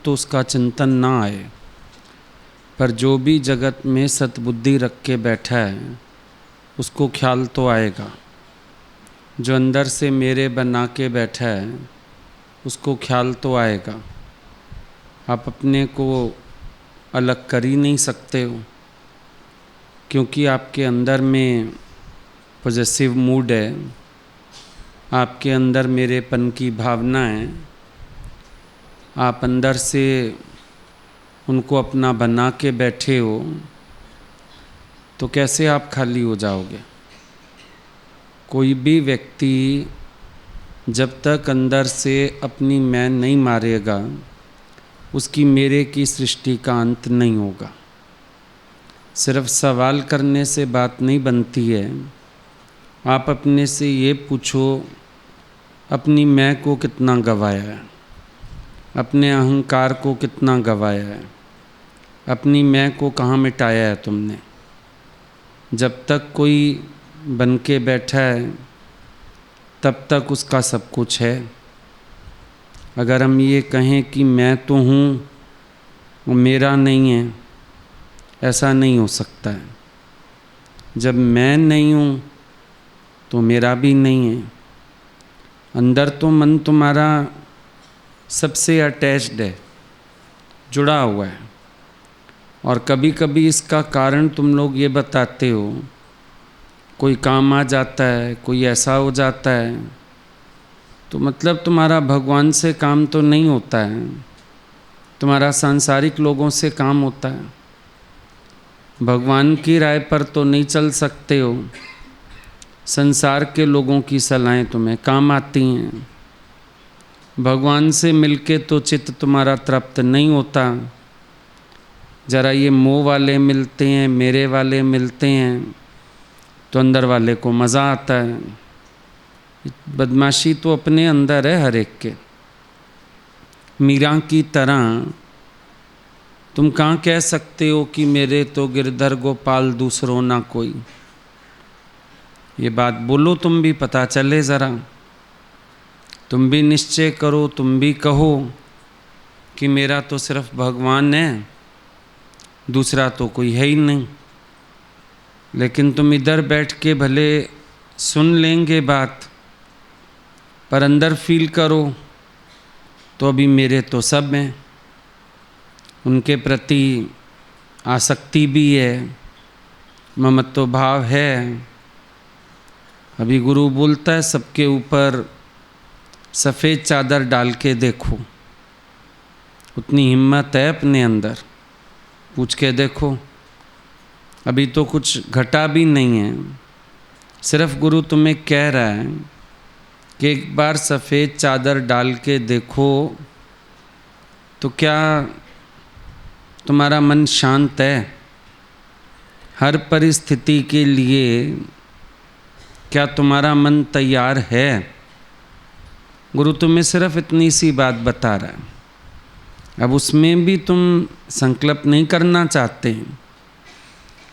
तो उसका चिंतन ना आए, पर जो भी जगत में सतबुद्धि रख के बैठा है उसको ख्याल तो आएगा। जो अंदर से मेरे बना के बैठा है उसको ख्याल तो आएगा। आप अपने को अलग कर ही नहीं सकते हो, क्योंकि आपके अंदर में पॉजिटिव मूड है, आपके अंदर मेरेपन की भावना है। आप अंदर से उनको अपना बना के बैठे हो, तो कैसे आप खाली हो जाओगे? कोई भी व्यक्ति जब तक अंदर से अपनी मैं नहीं मारेगा, उसकी मेरे की सृष्टि का अंत नहीं होगा। सिर्फ सवाल करने से बात नहीं बनती है। आप अपने से ये पूछो, अपनी मैं को कितना गवाया है, अपने अहंकार को कितना गवाया है, अपनी मैं को कहाँ मिटाया है तुमने? जब तक कोई बन के बैठा है तब तक उसका सब कुछ है। अगर हम ये कहें कि मैं तो हूँ वो मेरा नहीं है, ऐसा नहीं हो सकता है। जब मैं नहीं हूँ तो मेरा भी नहीं है। अंदर तो मन तुम्हारा सबसे अटैच्ड है, जुड़ा हुआ है। और कभी कभी इसका कारण तुम लोग ये बताते हो, कोई काम आ जाता है, कोई ऐसा हो जाता है, तो मतलब तुम्हारा भगवान से काम तो नहीं होता है, तुम्हारा सांसारिक लोगों से काम होता है। भगवान की राय पर तो नहीं चल सकते हो, संसार के लोगों की सलाहें तुम्हें काम आती हैं। भगवान से मिलके तो चित्त तुम्हारा तृप्त नहीं होता। जरा ये मोह वाले मिलते हैं, मेरे वाले मिलते हैं, तो अंदर वाले को मज़ा आता है। बदमाशी तो अपने अंदर है हर एक के। मीरा की तरह तुम कहाँ कह सकते हो कि मेरे तो गिरधर गोपाल दूसरों ना कोई? ये बात बोलो, तुम भी पता चले ज़रा। तुम भी निश्चय करो, तुम भी कहो कि मेरा तो सिर्फ भगवान है, दूसरा तो कोई है ही नहीं। लेकिन तुम इधर बैठ के भले सुन लेंगे बात, पर अंदर फील करो तो अभी मेरे तो सब हैं। उनके प्रति आसक्ति भी है, ममत्व भाव है। अभी गुरु बोलता है सबके ऊपर सफ़ेद चादर डाल के देखो। उतनी हिम्मत है अपने अंदर? पूछ के देखो। अभी तो कुछ घटा भी नहीं है, सिर्फ गुरु तुम्हें कह रहा है कि एक बार सफ़ेद चादर डाल के देखो, तो क्या तुम्हारा मन शांत है? हर परिस्थिति के लिए क्या तुम्हारा मन तैयार है? गुरु तुम्हें सिर्फ इतनी सी बात बता रहा है। अब उसमें भी तुम संकल्प नहीं करना चाहते हैं।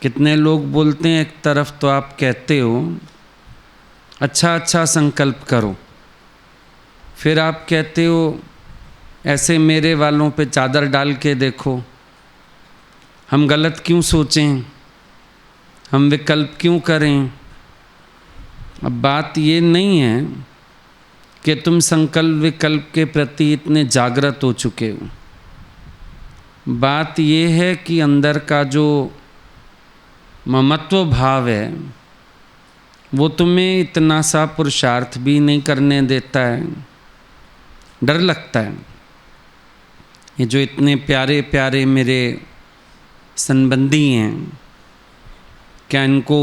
कितने लोग बोलते हैं, एक तरफ तो आप कहते हो अच्छा अच्छा संकल्प करो, फिर आप कहते हो ऐसे मेरे वालों पे चादर डाल के देखो। हम गलत क्यों सोचें, हम विकल्प क्यों करें? अब बात ये नहीं है कि तुम संकल्प विकल्प के प्रति इतने जागृत हो चुके हो। बात ये है कि अंदर का जो ममत्व भाव है वो तुम्हें इतना सा पुरुषार्थ भी नहीं करने देता है। डर लगता है। ये जो इतने प्यारे प्यारे मेरे संबंधी हैं, क्या इनको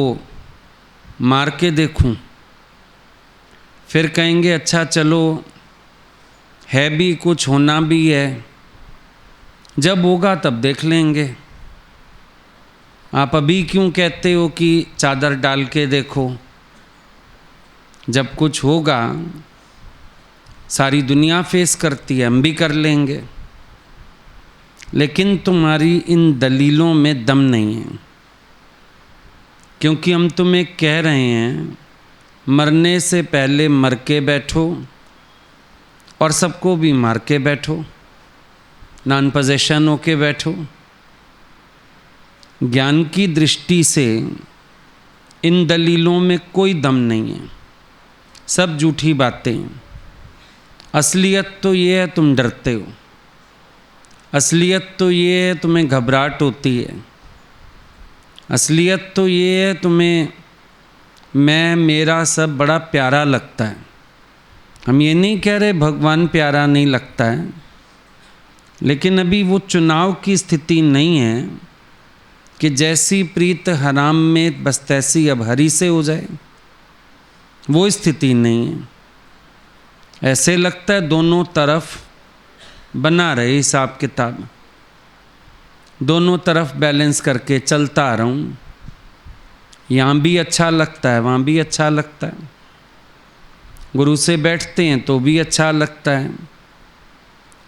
मार के देखूं? फिर कहेंगे अच्छा चलो, है भी कुछ, होना भी है, जब होगा तब देख लेंगे। आप अभी क्यों कहते हो कि चादर डाल के देखो? जब कुछ होगा, सारी दुनिया फेस करती है, हम भी कर लेंगे। लेकिन तुम्हारी इन दलीलों में दम नहीं है, क्योंकि हम तुम्हें कह रहे हैं मरने से पहले मर के बैठो और सबको भी मार के बैठो। नॉन पोजेशन होके बैठो। ज्ञान की दृष्टि से इन दलीलों में कोई दम नहीं है, सब झूठी बातें हैं। असलियत तो ये है तुम डरते हो, असलियत तो ये है तुम्हें घबराहट होती है, असलियत तो ये है तुम्हें मैं मेरा सब बड़ा प्यारा लगता है। हम ये नहीं कह रहे भगवान प्यारा नहीं लगता है, लेकिन अभी वो चुनाव की स्थिति नहीं है कि जैसी प्रीत हराम में बस तैसी अब हरी से हो जाए, वो स्थिति नहीं है। ऐसे लगता है दोनों तरफ बना रहे हिसाब किताब, दोनों तरफ बैलेंस करके चलता आ रहा हूँ, यहाँ भी अच्छा लगता है वहाँ भी अच्छा लगता है, गुरु से बैठते हैं तो भी अच्छा लगता है,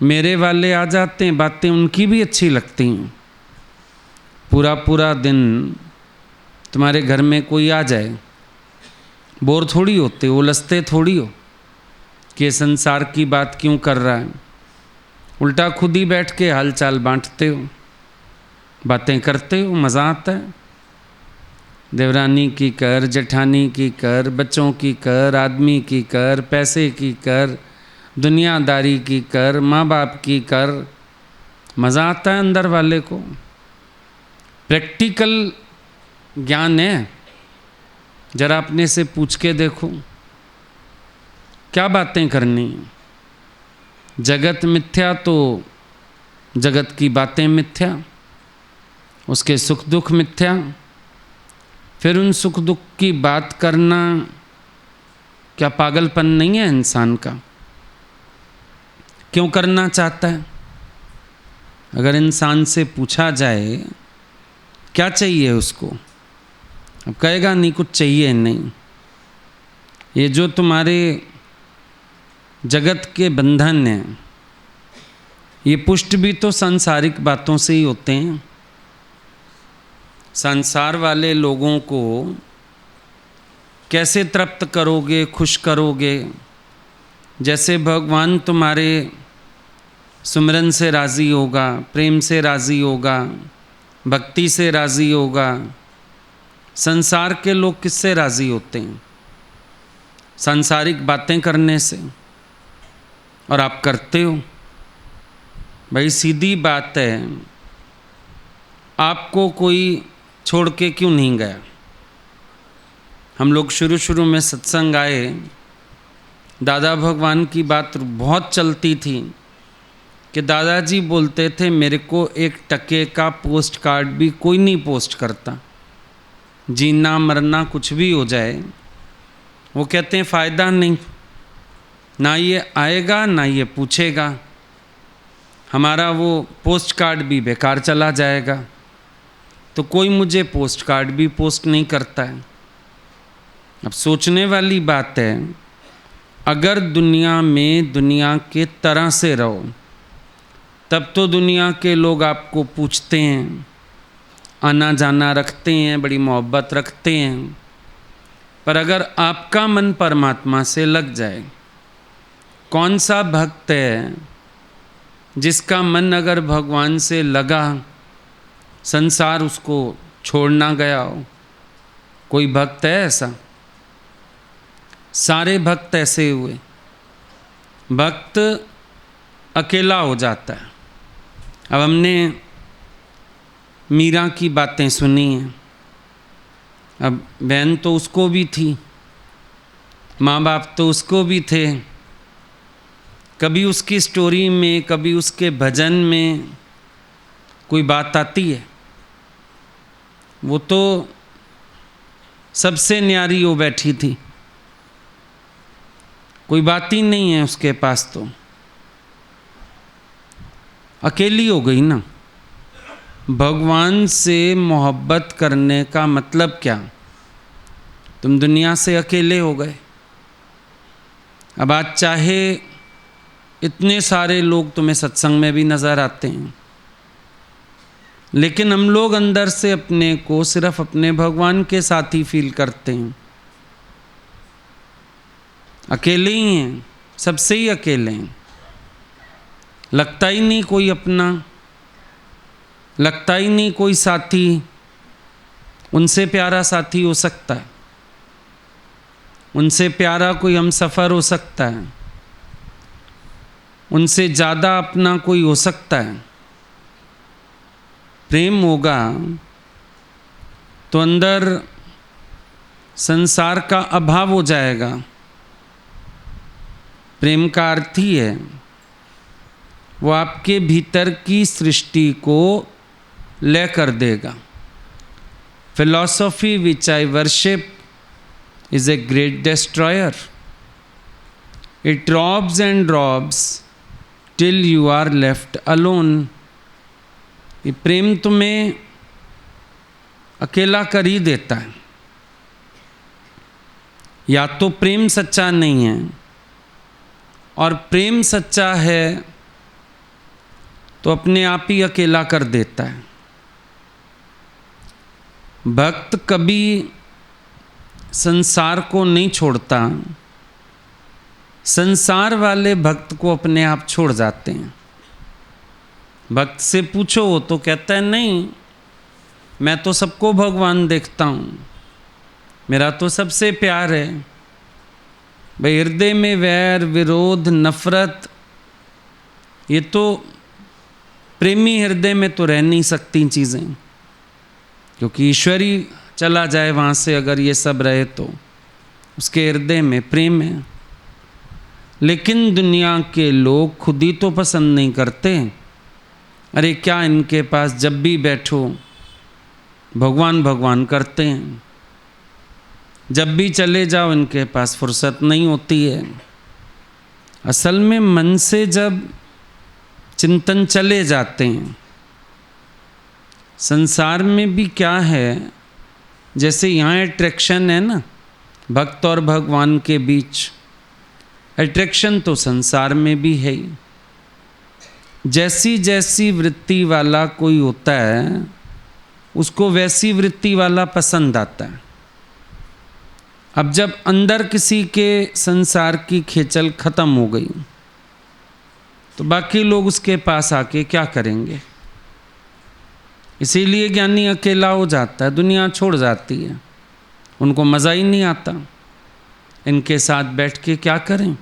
मेरे वाले आ जाते हैं बातें उनकी भी अच्छी लगती हैं। पूरा पूरा दिन तुम्हारे घर में कोई आ जाए, बोर थोड़ी होते, उलझते थोड़ी हो कि संसार की बात क्यों कर रहा है, उल्टा खुद ही बैठ के हाल चाल बांटते हो, बातें करते हो, मज़ा आता है। देवरानी की कर, जेठानी की कर, बच्चों की कर, आदमी की कर, पैसे की कर, दुनियादारी की कर, माँ बाप की कर, मज़ा आता है अंदर वाले को। प्रैक्टिकल ज्ञान है, जरा अपने से पूछ के देखो क्या बातें करनी है। जगत मिथ्या तो जगत की बातें मिथ्या, उसके सुख दुख मिथ्या, फिर उन सुख दुख की बात करना क्या पागलपन नहीं है इंसान का? क्यों करना चाहता है? अगर इंसान से पूछा जाए क्या चाहिए उसको, अब कहेगा नहीं कुछ चाहिए नहीं। ये जो तुम्हारे जगत के बंधन हैं, ये पुष्ट भी तो सांसारिक बातों से ही होते हैं। संसार वाले लोगों को कैसे तृप्त करोगे, खुश करोगे? जैसे भगवान तुम्हारे सुमिरन से राज़ी होगा, प्रेम से राज़ी होगा, भक्ति से राज़ी होगा। संसार के लोग किससे राज़ी होते हैं? सांसारिक बातें करने से, और आप करते हो। भाई सीधी बात है, आपको कोई छोड़ के क्यों नहीं गया? हम लोग शुरू शुरू में सत्संग आए, दादा भगवान की बात बहुत चलती थी कि दादाजी बोलते थे मेरे को 1 टके का पोस्ट कार्ड भी कोई नहीं पोस्ट करता, जीना मरना कुछ भी हो जाए। वो कहते हैं फ़ायदा नहीं, ना ये आएगा ना ये पूछेगा, हमारा वो पोस्ट कार्ड भी बेकार चला जाएगा, तो कोई मुझे पोस्ट कार्ड भी पोस्ट नहीं करता है। अब सोचने वाली बात है, अगर दुनिया में दुनिया के तरह से रहो तब तो दुनिया के लोग आपको पूछते हैं, आना जाना रखते हैं, बड़ी मोहब्बत रखते हैं। पर अगर आपका मन परमात्मा से लग जाए, कौन सा भक्त है जिसका मन अगर भगवान से लगा, संसार उसको छोड़ना गया हो? कोई भक्त है ऐसा? सारे भक्त ऐसे हुए। भक्त अकेला हो जाता है। अब हमने मीरा की बातें सुनी हैं, अब बहन तो उसको भी थी, माँ बाप तो उसको भी थे। कभी उसकी स्टोरी में, कभी उसके भजन में कोई बात आती है? वो तो सबसे न्यारी हो बैठी थी, कोई बात ही नहीं है उसके पास, तो अकेली हो गई ना। भगवान से मोहब्बत करने का मतलब क्या? तुम दुनिया से अकेले हो गए। अब आज चाहे इतने सारे लोग तुम्हें सत्संग में भी नज़र आते हैं, लेकिन हम लोग अंदर से अपने को सिर्फ अपने भगवान के साथ ही फील करते हैं। अकेले ही हैं, सबसे ही अकेले हैं। लगता ही नहीं कोई अपना, लगता ही नहीं कोई साथी उनसे प्यारा साथी हो सकता है, उनसे प्यारा कोई हमसफ़र हो सकता है, उनसे ज़्यादा अपना कोई हो सकता है। प्रेम होगा तो अंदर संसार का अभाव हो जाएगा। प्रेम का अर्थ ही है वो आपके भीतर की सृष्टि को लय कर देगा। Philosophy which I worship is a great destroyer. It robs and robs till you are left alone. ये प्रेम तुम्हें अकेला कर ही देता है। या तो प्रेम सच्चा नहीं है, और प्रेम सच्चा है तो अपने आप ही अकेला कर देता है। भक्त कभी संसार को नहीं छोड़ता, संसार वाले भक्त को अपने आप छोड़ जाते हैं। भक्त से पूछो तो कहता है नहीं, मैं तो सबको भगवान देखता हूँ, मेरा तो सबसे प्यार है। भाई हृदय में वैर विरोध नफरत, ये तो प्रेमी हृदय में तो रह नहीं सकती चीज़ें, क्योंकि ईश्वरी चला जाए वहाँ से अगर ये सब रहे तो उसके हृदय में प्रेम है। लेकिन दुनिया के लोग खुद ही तो पसंद नहीं करते। अरे क्या इनके पास जब भी बैठो भगवान भगवान करते हैं, जब भी चले जाओ इनके पास फुर्सत नहीं होती है। असल में मन से जब चिंतन चले जाते हैं, संसार में भी क्या है, जैसे यहाँ अट्रैक्शन है ना भक्त और भगवान के बीच, अट्रैक्शन तो संसार में भी है ही। जैसी जैसी वृत्ति वाला कोई होता है उसको वैसी वृत्ति वाला पसंद आता है। अब जब अंदर किसी के संसार की खेचल खत्म हो गई तो बाकी लोग उसके पास आके क्या करेंगे। इसीलिए ज्ञानी अकेला हो जाता है, दुनिया छोड़ जाती है, उनको मज़ा ही नहीं आता। इनके साथ बैठ के क्या करें,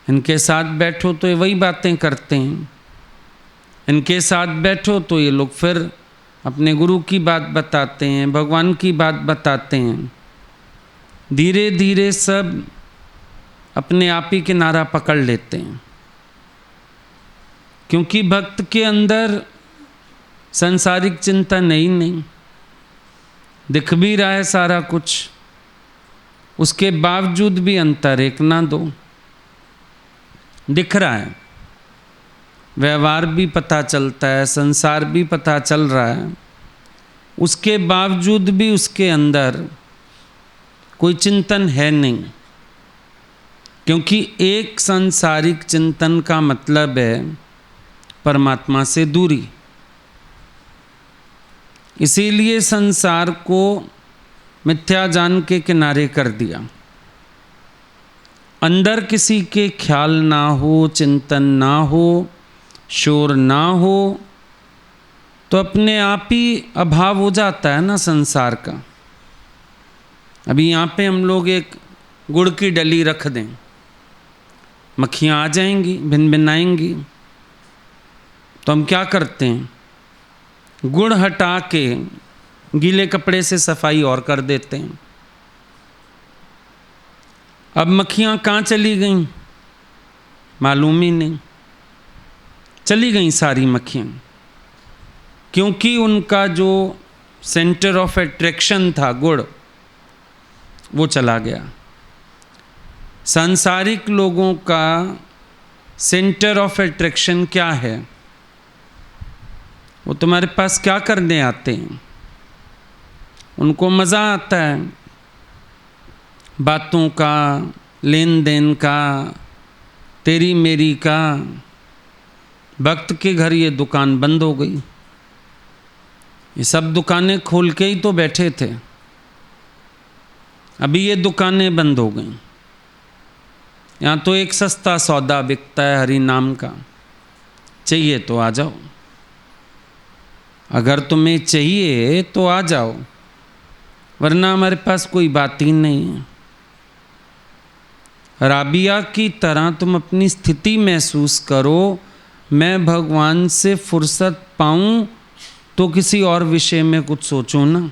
इनके साथ बैठो तो ये वही बातें करते हैं, इनके साथ बैठो तो ये लोग फिर अपने गुरु की बात बताते हैं, भगवान की बात बताते हैं। धीरे धीरे सब अपने आप ही किनारा पकड़ लेते हैं, क्योंकि भक्त के अंदर सांसारिक चिंतन नहीं, दिख भी रहा है सारा कुछ, उसके बावजूद भी अंतर एक ना दो दिख रहा है। व्यवहार भी पता चलता है, संसार भी पता चल रहा है, उसके बावजूद भी उसके अंदर कोई चिंतन है नहीं, क्योंकि एक सांसारिक चिंतन का मतलब है परमात्मा से दूरी। इसीलिए संसार को मिथ्या जान के किनारे कर दिया। अंदर किसी के ख्याल ना हो, चिंतन ना हो, शोर ना हो, तो अपने आप ही अभाव हो जाता है ना संसार का। अभी यहाँ पे हम लोग एक गुड़ की डली रख दें, मक्खियाँ आ जाएंगी, भिन भिनाएंगी, तो हम क्या करते हैं, गुड़ हटा के गीले कपड़े से सफाई और कर देते हैं। अब मक्खियाँ कहाँ चली गईं मालूम ही नहीं, चली गईं सारी मक्खियाँ, क्योंकि उनका जो सेंटर ऑफ अट्रैक्शन था गुड़, वो चला गया। सांसारिक लोगों का सेंटर ऑफ अट्रैक्शन क्या है, वो तुम्हारे पास क्या करने आते हैं, उनको मज़ा आता है बातों का, लेन देन का, तेरी मेरी का। भक्त के घर ये दुकान बंद हो गई, ये सब दुकानें खोल के ही तो बैठे थे, अभी ये दुकानें बंद हो गई। यहाँ तो एक सस्ता सौदा बिकता है हरि नाम का, चाहिए तो आ जाओ, अगर तुम्हें चाहिए तो आ जाओ, वरना हमारे पास कोई बात ही नहीं है। राबिया की तरह तुम अपनी स्थिति महसूस करो, मैं भगवान से फुर्सत पाऊं तो किसी और विषय में कुछ सोचूं ना।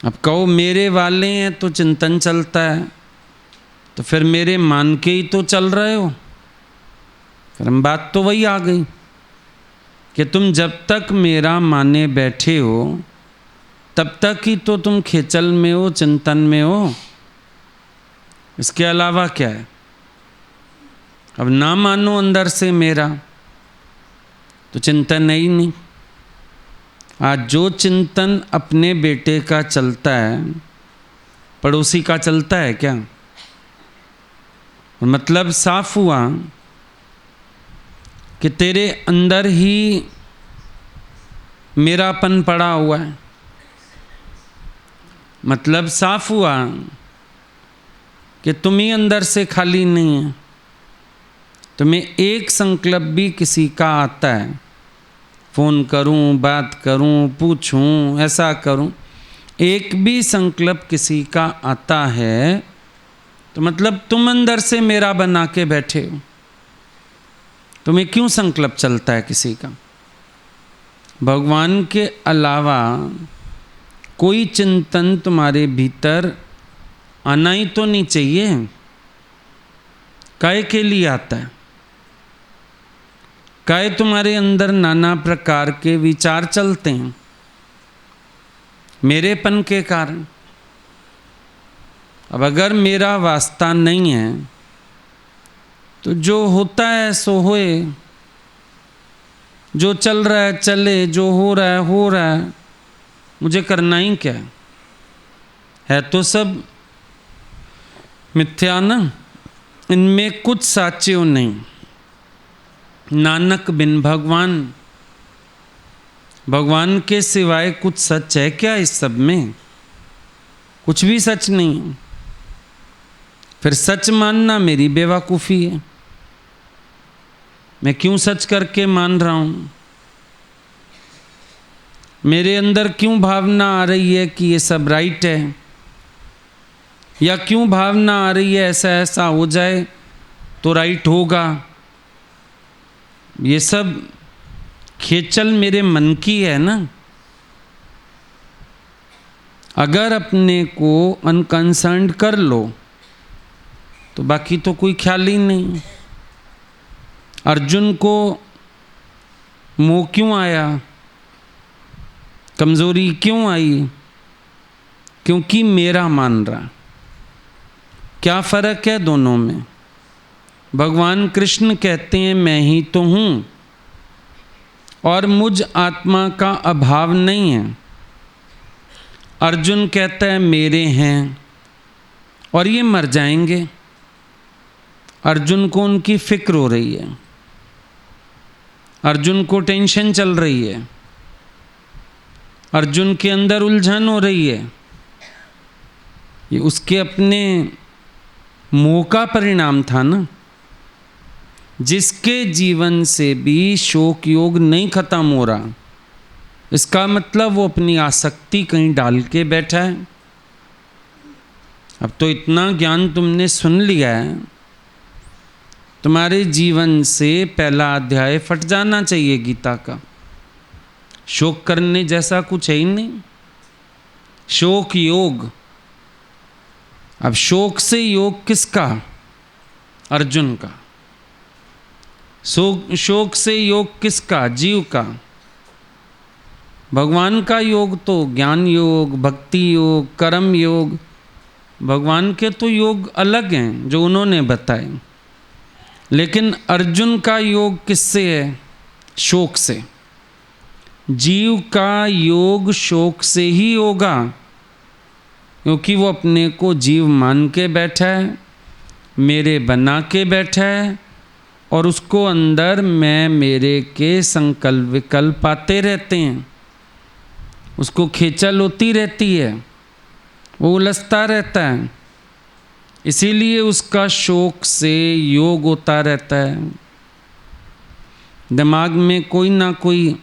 अब कहो मेरे वाले हैं तो चिंतन चलता है, तो फिर मेरे मान के ही तो चल रहे हो। फिर हम बात तो वही आ गई कि तुम जब तक मेरा माने बैठे हो तब तक ही तो तुम खेचल में हो, चिंतन में हो। इसके अलावा क्या है? अब ना मानो अंदर से मेरा, तो चिंतन है ही नहीं। आज जो चिंतन अपने बेटे का चलता है, पड़ोसी का चलता है क्या? मतलब साफ हुआ कि तेरे अंदर ही मेरापन पड़ा हुआ है। मतलब साफ हुआ कि तुम ही अंदर से खाली नहीं है। तुम्हें एक संकल्प भी किसी का आता है, फ़ोन करूं, बात करूं, पूछूं, ऐसा करूं, एक भी संकल्प किसी का आता है तो मतलब तुम अंदर से मेरा बना के बैठे हो। तुम्हें क्यों संकल्प चलता है किसी का? भगवान के अलावा कोई चिंतन तुम्हारे भीतर आना ही तो नहीं चाहिए। काहे के लिए आता है? काहे तुम्हारे अंदर नाना प्रकार के विचार चलते हैं? मेरेपन के कारण। अब अगर मेरा वास्ता नहीं है तो जो होता है सो होए, जो चल रहा है चले, जो हो रहा है, मुझे करना ही क्या है? तो सब मिथ्या ना, इनमें कुछ साच्यो नहीं। नानक बिन भगवान, भगवान के सिवाय कुछ सच है क्या इस सब में? कुछ भी सच नहीं। फिर सच मानना मेरी बेवकूफ़ी है। मैं क्यों सच करके मान रहा हूँ? मेरे अंदर क्यों भावना आ रही है कि ये सब राइट है, या क्यों भावना आ रही है ऐसा ऐसा हो जाए तो राइट होगा? ये सब खेचल मेरे मन की है ना। अगर अपने को अनकंसर्न्ड कर लो तो बाकी तो कोई ख्याल ही नहीं। अर्जुन को मोह क्यों आया, कमजोरी क्यों आई? क्योंकि मेरा मान रहा। क्या फर्क है दोनों में? भगवान कृष्ण कहते हैं मैं ही तो हूँ और मुझ आत्मा का अभाव नहीं है। अर्जुन कहता है मेरे हैं और ये मर जाएंगे। अर्जुन को उनकी फिक्र हो रही है, अर्जुन को टेंशन चल रही है, अर्जुन के अंदर उलझन हो रही है। ये उसके अपने मोह का परिणाम था ना। जिसके जीवन से भी शोक योग नहीं खत्म हो रहा, इसका मतलब वो अपनी आसक्ति कहीं डाल के बैठा है। अब तो इतना ज्ञान तुमने सुन लिया है, तुम्हारे जीवन से पहला अध्याय फट जाना चाहिए गीता का। शोक करने जैसा कुछ है ही नहीं। शोक योग। अब शोक से योग किसका? अर्जुन का। शोक से योग किसका? जीव का। भगवान का योग तो ज्ञान योग, भक्ति योग, कर्म योग, भगवान के तो योग अलग हैं जो उन्होंने बताए। लेकिन अर्जुन का योग किससे है? शोक से। जीव का योग शोक से ही होगा, क्योंकि वो अपने को जीव मान के बैठा है, मेरे बना के बैठा है, और उसको अंदर मैं मेरे के संकल्प विकल्प आते रहते हैं। उसको खेचल होती रहती है, वो उलझता रहता है। इसीलिए उसका शोक से योग होता रहता है। दिमाग में कोई ना कोई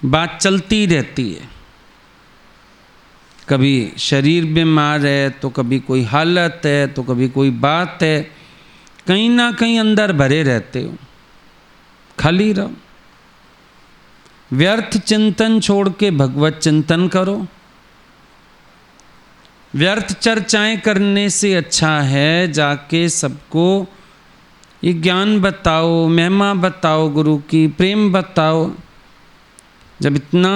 बात चलती रहती है, कभी शरीर बीमार है तो कभी कोई हालत है तो कभी कोई बात है, कहीं ना कहीं अंदर भरे रहते हो। खाली रहो, व्यर्थ चिंतन छोड़ के भगवत चिंतन करो। व्यर्थ चर्चाएं करने से अच्छा है जाके सबको ये ज्ञान बताओ, महिमा बताओ, गुरु की प्रेम बताओ। जब इतना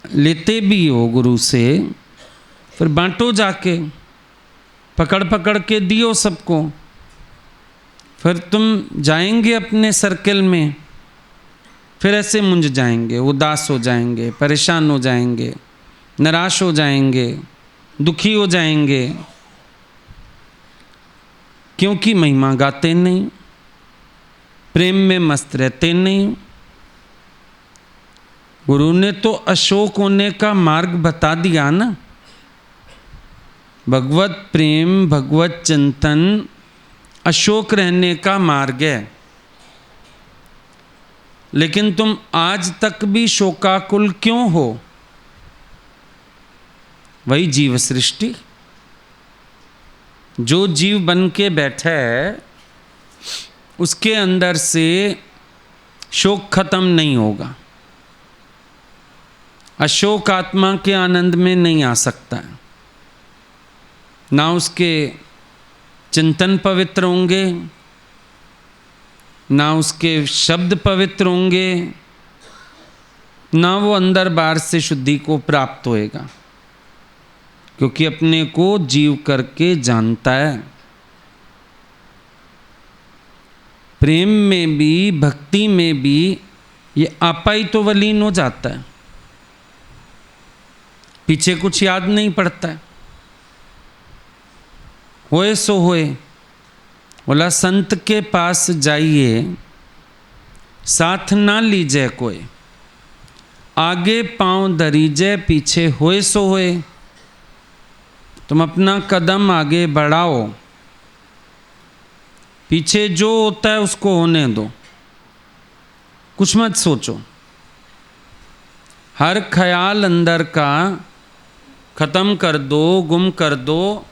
लेते भी हो गुरु से, फिर बांटो जाके, पकड़ पकड़ के दियो सबको। फिर तुम जाएंगे अपने सर्कल में, फिर ऐसे मुंझ जाएंगे, उदास हो जाएंगे, परेशान हो जाएंगे, निराश हो जाएंगे, दुखी हो जाएंगे, क्योंकि महिमा गाते नहीं, प्रेम में मस्त रहते नहीं। गुरु ने तो अशोक होने का मार्ग बता दिया ना। भगवत प्रेम, भगवत चिंतन अशोक रहने का मार्ग है। लेकिन तुम आज तक भी शोकाकुल क्यों हो? वही जीव सृष्टि, जो जीव बन के बैठा है उसके अंदर से शोक खत्म नहीं होगा। अशोक आत्मा के आनंद में नहीं आ सकता है। ना उसके चिंतन पवित्र होंगे, ना उसके शब्द पवित्र होंगे, ना वो अंदर बाहर से शुद्धि को प्राप्त होएगा, क्योंकि अपने को जीव करके जानता है। प्रेम में भी, भक्ति में भी ये आपा ही तो वलीन हो जाता है, पीछे कुछ याद नहीं पड़ता है। होए सो होए। बोला संत के पास जाइए, साथ ना लीजिए कोई, आगे पांव धरीजे, पीछे होए सो होए। तुम अपना कदम आगे बढ़ाओ, पीछे जो होता है उसको होने दो, कुछ मत सोचो। हर ख्याल अंदर का खत्म कर दो, गुम कर दो,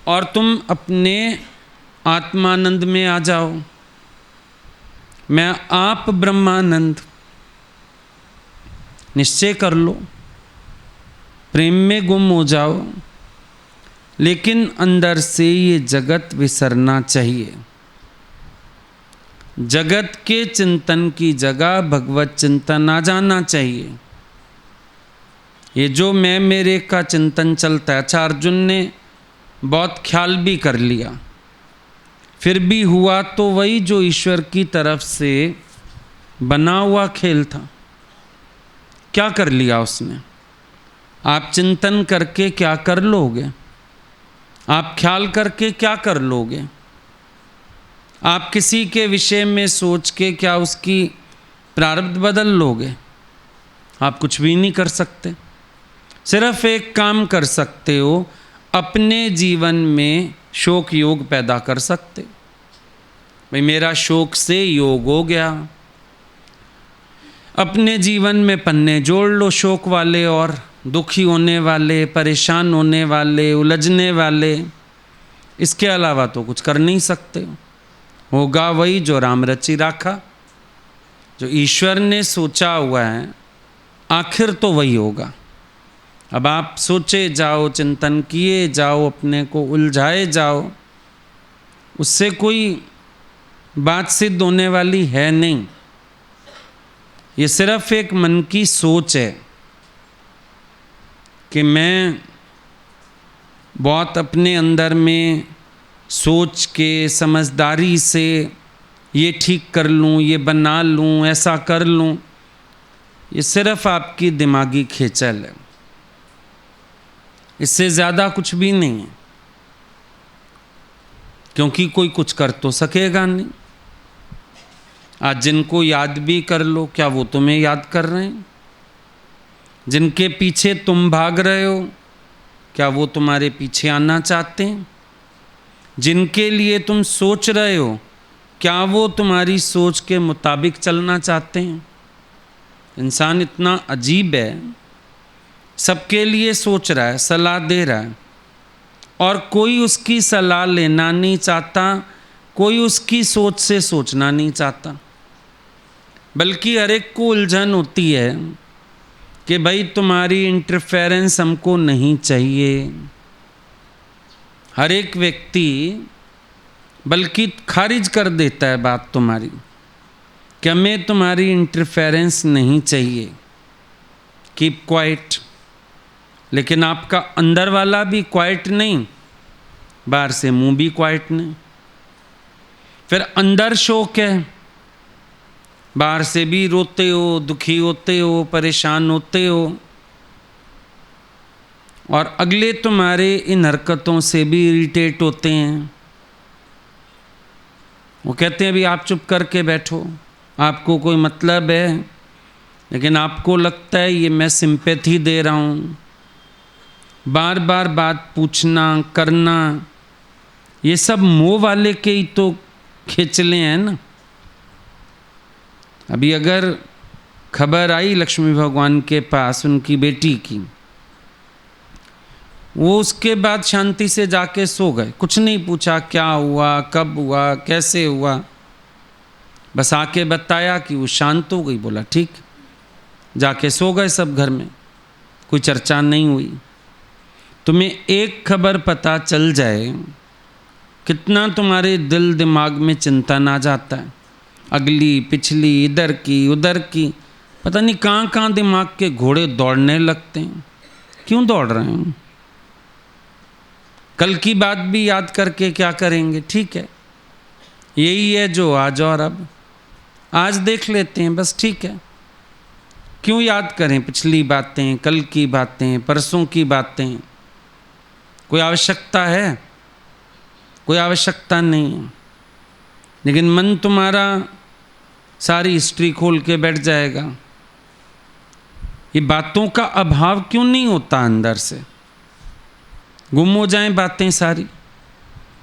और तुम अपने आत्मानंद में आ जाओ। मैं आप ब्रह्मानंद निश्चय कर लो, प्रेम में गुम हो जाओ। लेकिन अंदर से ये जगत विसरना चाहिए। जगत के चिंतन की जगह भगवत चिंतन आ जाना चाहिए। ये जो मैं मेरे का चिंतन चलता है, अच्छा अर्जुन ने बहुत ख्याल भी कर लिया, फिर भी हुआ तो वही जो ईश्वर की तरफ से बना हुआ खेल था। क्या कर लिया उसने? आप चिंतन करके क्या कर लोगे? आप ख्याल करके क्या कर लोगे? आप किसी के विषय में सोच के क्या उसकी प्रारब्ध बदल लोगे? आप कुछ भी नहीं कर सकते। सिर्फ एक काम कर सकते हो, अपने जीवन में शोक योग पैदा कर सकते। भाई मेरा शोक से योग हो गया, अपने जीवन में पन्ने जोड़ लो शोक वाले, और दुखी होने वाले, परेशान होने वाले, उलझने वाले। इसके अलावा तो कुछ कर नहीं सकते। होगा वही जो राम रचि राखा, जो ईश्वर ने सोचा हुआ है, आखिर तो वही होगा। अब आप सोचे जाओ, चिंतन किए जाओ, अपने को उलझाए जाओ, उससे कोई बात सिद्ध होने वाली है नहीं। ये सिर्फ एक मन की सोच है कि मैं बहुत अपने अंदर में सोच के समझदारी से ये ठीक कर लूँ, ये बना लूँ, ऐसा कर लूँ। ये सिर्फ आपकी दिमागी खेचल है, इससे ज़्यादा कुछ भी नहीं है। क्योंकि कोई कुछ कर तो सकेगा नहीं। आज जिनको याद भी कर लो, क्या वो तुम्हें याद कर रहे हैं? जिनके पीछे तुम भाग रहे हो, क्या वो तुम्हारे पीछे आना चाहते हैं? जिनके लिए तुम सोच रहे हो, क्या वो तुम्हारी सोच के मुताबिक चलना चाहते हैं? इंसान इतना अजीब है, सबके लिए सोच रहा है, सलाह दे रहा है, और कोई उसकी सलाह लेना नहीं चाहता, कोई उसकी सोच से सोचना नहीं चाहता। बल्कि हर एक को उलझन होती है कि भाई तुम्हारी इंटरफेरेंस हमको नहीं चाहिए। हर एक व्यक्ति बल्कि खारिज कर देता है बात तुम्हारी कि हमें तुम्हारी इंटरफेरेंस नहीं चाहिए, कीप क्वाइट। लेकिन आपका अंदर वाला भी क्वाइट नहीं, बाहर से मुंह भी क्वाइट नहीं। फिर अंदर शोक है, बाहर से भी रोते हो, दुखी होते हो, परेशान होते हो, और अगले तुम्हारे इन हरकतों से भी इरिटेट होते हैं। वो कहते हैं अभी आप चुप करके बैठो, आपको कोई मतलब है, लेकिन आपको लगता है ये मैं सिंपैथी दे रहा हूँ। बार बार बात पूछना करना, ये सब मोह वाले के ही तो खिचले हैं ना। अभी अगर खबर आई लक्ष्मी भगवान के पास उनकी बेटी की, वो उसके बाद शांति से जाके सो गए, कुछ नहीं पूछा क्या हुआ, कब हुआ, कैसे हुआ, बस आके बताया कि वो शांत हो गई। बोला ठीक, जाके सो गए सब घर में, कोई चर्चा नहीं हुई। तुम्हें एक खबर पता चल जाए, कितना तुम्हारे दिल दिमाग में चिंतन आ जाता है, अगली पिछली, इधर की उधर की, पता नहीं कहाँ कहाँ दिमाग के घोड़े दौड़ने लगते हैं। क्यों दौड़ रहे हैं? कल की बात भी याद करके क्या करेंगे? ठीक है, यही है जो आज, और अब आज देख लेते हैं बस, ठीक है। क्यों याद करें पिछली बातें, कल की बातें, परसों की बातें? कोई आवश्यकता है? कोई आवश्यकता नहीं है। लेकिन मन तुम्हारा सारी हिस्ट्री खोल के बैठ जाएगा। ये बातों का अभाव क्यों नहीं होता? अंदर से गुम हो जाएं बातें सारी।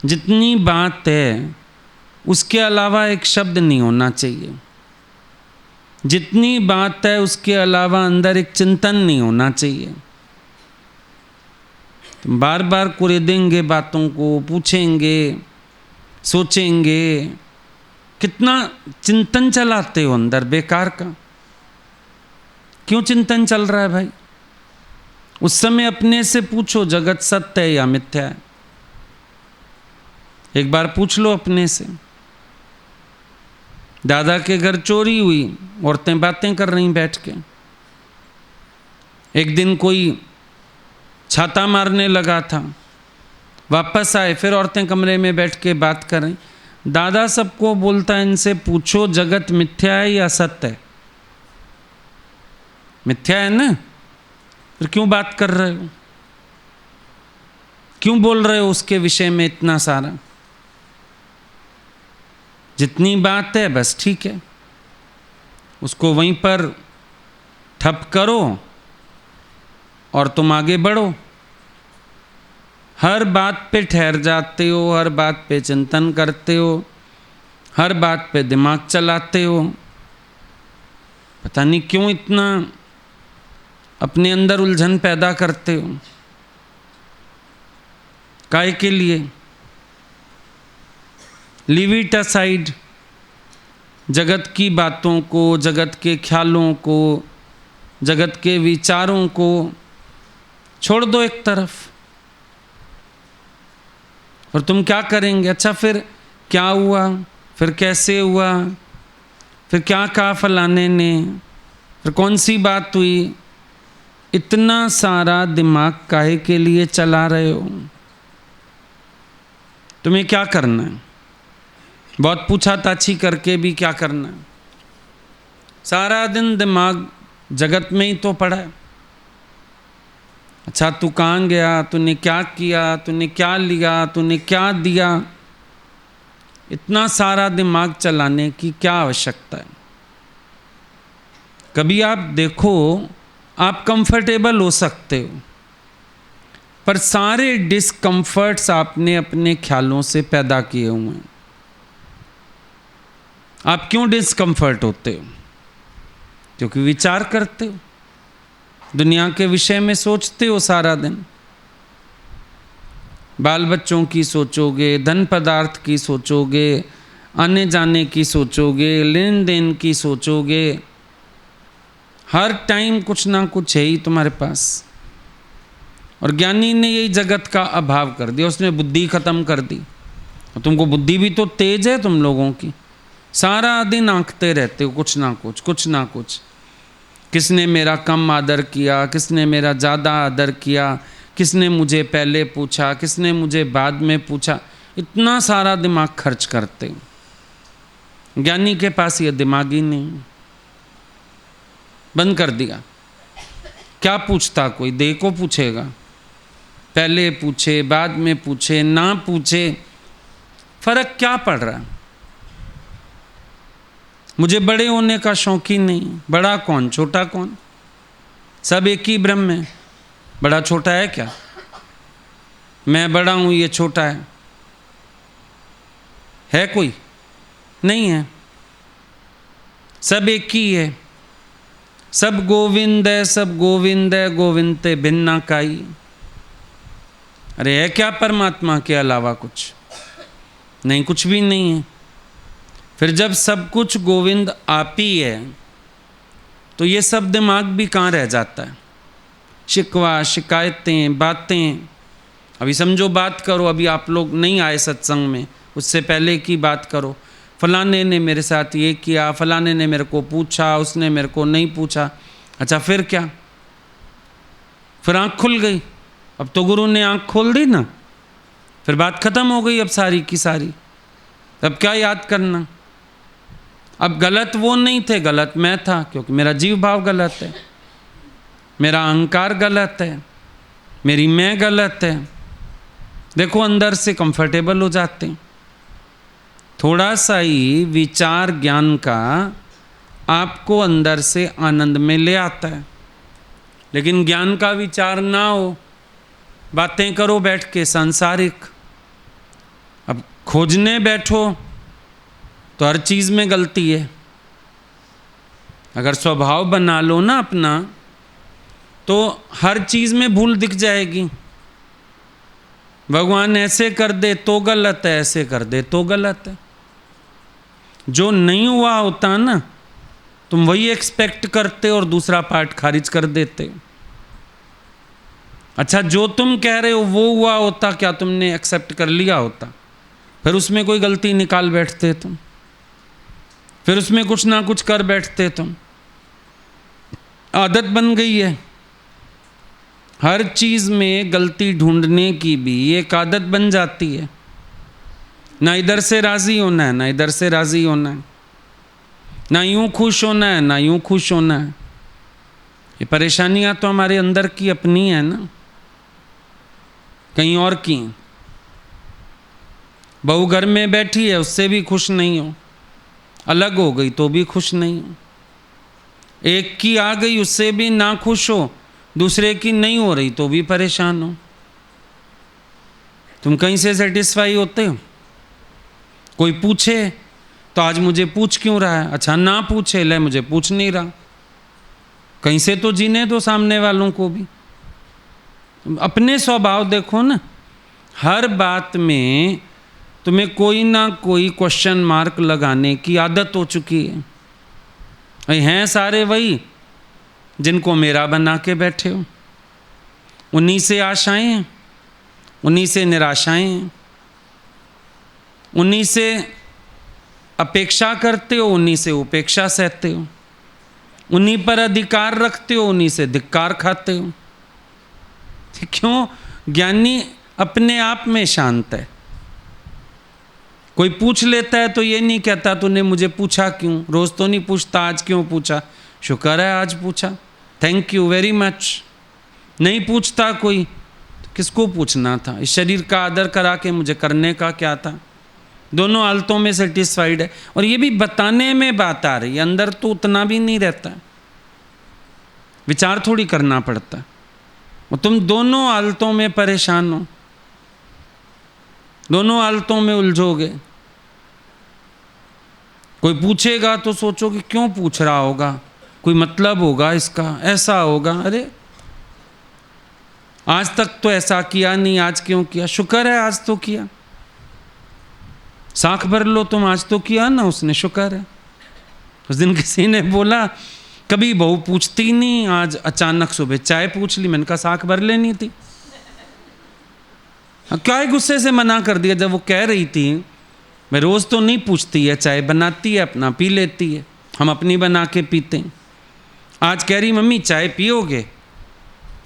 जितनी बात है उसके अलावा एक शब्द नहीं होना चाहिए। जितनी बात है उसके अलावा अंदर एक चिंतन नहीं होना चाहिए। तुम बार बार कुरेदेंगे बातों को, पूछेंगे, सोचेंगे, कितना चिंतन चलाते हो अंदर बेकार का। क्यों चिंतन चल रहा है भाई? उस समय अपने से पूछो जगत सत्य है या मिथ्या है। एक बार पूछ लो अपने से। दादा के घर चोरी हुई, औरतें बातें कर रही बैठ के। एक दिन कोई छाता मारने लगा था, वापस आए, फिर औरतें कमरे में बैठ के बात कर रही। दादा सबको बोलता है इनसे पूछो जगत मिथ्या है या सत्य है? मिथ्या है ना, फिर क्यों बात कर रहे हो? क्यों बोल रहे हो उसके विषय में इतना सारा? जितनी बात है बस ठीक है, उसको वहीं पर ठप करो और तुम आगे बढ़ो। हर बात पे ठहर जाते हो, हर बात पे चिंतन करते हो, हर बात पे दिमाग चलाते हो। पता नहीं क्यों इतना अपने अंदर उलझन पैदा करते हो। काहे के लिए? Leave it aside. जगत की बातों को, जगत के ख्यालों को, जगत के विचारों को छोड़ दो एक तरफ। और तुम क्या करेंगे? अच्छा फिर क्या हुआ, फिर कैसे हुआ, फिर क्या कहा फलाने ने, फिर कौन सी बात हुई? इतना सारा दिमाग काहे के लिए चला रहे हो? तुम्हें क्या करना है? बहुत पूछा-ताछी करके भी क्या करना है? सारा दिन दिमाग जगत में ही तो पड़ा है। अच्छा तू कहाँ गया, तूने क्या किया, तूने क्या लिया, तूने क्या दिया? इतना सारा दिमाग चलाने की क्या आवश्यकता है? कभी आप देखो, आप कंफर्टेबल हो सकते हो, पर सारे डिस्कम्फर्ट्स आपने अपने ख्यालों से पैदा किए हुए हैं। आप क्यों डिस्कम्फर्ट होते हो? क्योंकि विचार करते हो, दुनिया के विषय में सोचते हो सारा दिन। बाल बच्चों की सोचोगे, धन पदार्थ की सोचोगे, आने जाने की सोचोगे, लेन देन की सोचोगे। हर टाइम कुछ ना कुछ है ही तुम्हारे पास। और ज्ञानी ने यही जगत का अभाव कर दिया, उसने बुद्धि खत्म कर दी। और तुमको बुद्धि भी तो तेज है तुम लोगों की, सारा दिन आंकते रहते हो कुछ ना कुछ, कुछ ना कुछ। किसने मेरा कम आदर किया, किसने मेरा ज़्यादा आदर किया, किसने मुझे पहले पूछा, किसने मुझे बाद में पूछा। इतना सारा दिमाग खर्च करते हो। ज्ञानी के पास ये दिमाग ही नहीं, बंद कर दिया। क्या पूछता कोई? देह को पूछेगा, पहले पूछे बाद में पूछे ना पूछे, फर्क क्या पड़ रहा है? मुझे बड़े होने का शौक ही नहीं। बड़ा कौन, छोटा कौन? सब एक ही ब्रह्म है। बड़ा छोटा है क्या? मैं बड़ा हूं, ये छोटा है कोई? नहीं है। सब एक ही है। सब गोविंद है, सब गोविंद है, गोविंद ते भिन्ना काई। अरे है क्या परमात्मा के अलावा कुछ? नहीं, कुछ भी नहीं है। फिर जब सब कुछ गोविंद आप ही है तो ये सब दिमाग भी कहाँ रह जाता है? शिकवा, शिकायतें, बातें। अभी समझो बात करो, अभी आप लोग नहीं आए सत्संग में, उससे पहले की बात करो। फलाने ने मेरे साथ ये किया, फलाने ने मेरे को पूछा, उसने मेरे को नहीं पूछा। अच्छा फिर क्या? फिर आँख खुल गई। अब तो गुरु ने आँख खोल दी ना, फिर बात खत्म हो गई अब सारी की सारी। अब क्या याद करना? अब गलत वो नहीं थे, गलत मैं था, क्योंकि मेरा जीव भाव गलत है, मेरा अहंकार गलत है, मेरी मैं गलत है। देखो अंदर से कंफर्टेबल हो जाते हैं। थोड़ा सा ही विचार ज्ञान का आपको अंदर से आनंद में ले आता है। लेकिन ज्ञान का विचार ना हो, बातें करो बैठ के सांसारिक। अब खोजने बैठो तो हर चीज़ में गलती है। अगर स्वभाव बना लो ना अपना, तो हर चीज़ में भूल दिख जाएगी। भगवान ऐसे कर दे तो गलत है, ऐसे कर दे तो गलत है। जो नहीं हुआ होता ना, तुम वही एक्सपेक्ट करते और दूसरा पार्ट खारिज कर देते। अच्छा जो तुम कह रहे हो वो हुआ होता, क्या तुमने एक्सेप्ट कर लिया होता? फिर उसमें कोई गलती निकाल बैठते तुम, फिर उसमें कुछ ना कुछ कर बैठते तुम। आदत बन गई है हर चीज़ में गलती ढूंढने की, भी एक आदत बन जाती है। ना इधर से राज़ी होना है, ना इधर से राज़ी होना है, ना यूँ खुश होना है, ना यूँ खुश होना है। ये परेशानियाँ तो हमारे अंदर की अपनी है ना, कहीं और की। बहू घर में बैठी है, उससे भी खुश नहीं हो, अलग हो गई तो भी खुश नहीं हो। एक की आ गई, उससे भी ना खुश हो, दूसरे की नहीं हो रही तो भी परेशान हो। तुम कहीं से सेटिस्फाई होते हो? कोई पूछे तो आज मुझे पूछ क्यों रहा है? अच्छा ना पूछे, ले मुझे पूछ नहीं रहा। कहीं से तो जीने दो सामने वालों को भी। अपने स्वभाव देखो ना, हर बात में तुम्हें कोई ना कोई क्वेश्चन मार्क लगाने की आदत हो चुकी है। हैं सारे वही जिनको मेरा बना के बैठे हो। उन्हीं से आशाएं हैं, उन्हीं से निराशाएं हैं, उन्हीं से अपेक्षा करते हो, उन्हीं से उपेक्षा सहते हो, उन्हीं पर अधिकार रखते हो, उन्हीं से धिक्कार खाते हो। क्यों? ज्ञानी अपने आप में शांत है। कोई पूछ लेता है तो ये नहीं कहता तूने मुझे पूछा क्यों, रोज तो नहीं पूछता, आज क्यों पूछा? शुक्र है आज पूछा, थैंक यू वेरी मच। नहीं पूछता कोई तो किसको पूछना था? इस शरीर का आदर करा के मुझे करने का क्या था? दोनों हालतों में सेटिस्फाइड है। और ये भी बताने में बात आ रही है, अंदर तो उतना भी नहीं रहता है। विचार थोड़ी करना पड़ता है। और तुम दोनों हालतों में परेशान हो, दोनों हालतों में उलझोगे। कोई पूछेगा तो सोचो कि क्यों पूछ रहा होगा, कोई मतलब होगा इसका, ऐसा होगा, अरे आज तक तो ऐसा किया नहीं, आज क्यों किया? शुक्र है आज तो किया। साख भर लो तुम, आज तो किया ना उसने, शुक्र है। उस दिन किसी ने बोला कभी बहू पूछती नहीं, आज अचानक सुबह चाय पूछ ली। मैंने कहा साख भर लेनी थी। क्या गुस्से से मना कर दिया जब वो कह रही थी मैं रोज़ तो नहीं पूछती है, चाय बनाती है अपना पी लेती है, हम अपनी बना के पीते हैं। आज कह रही मम्मी चाय पियोगे?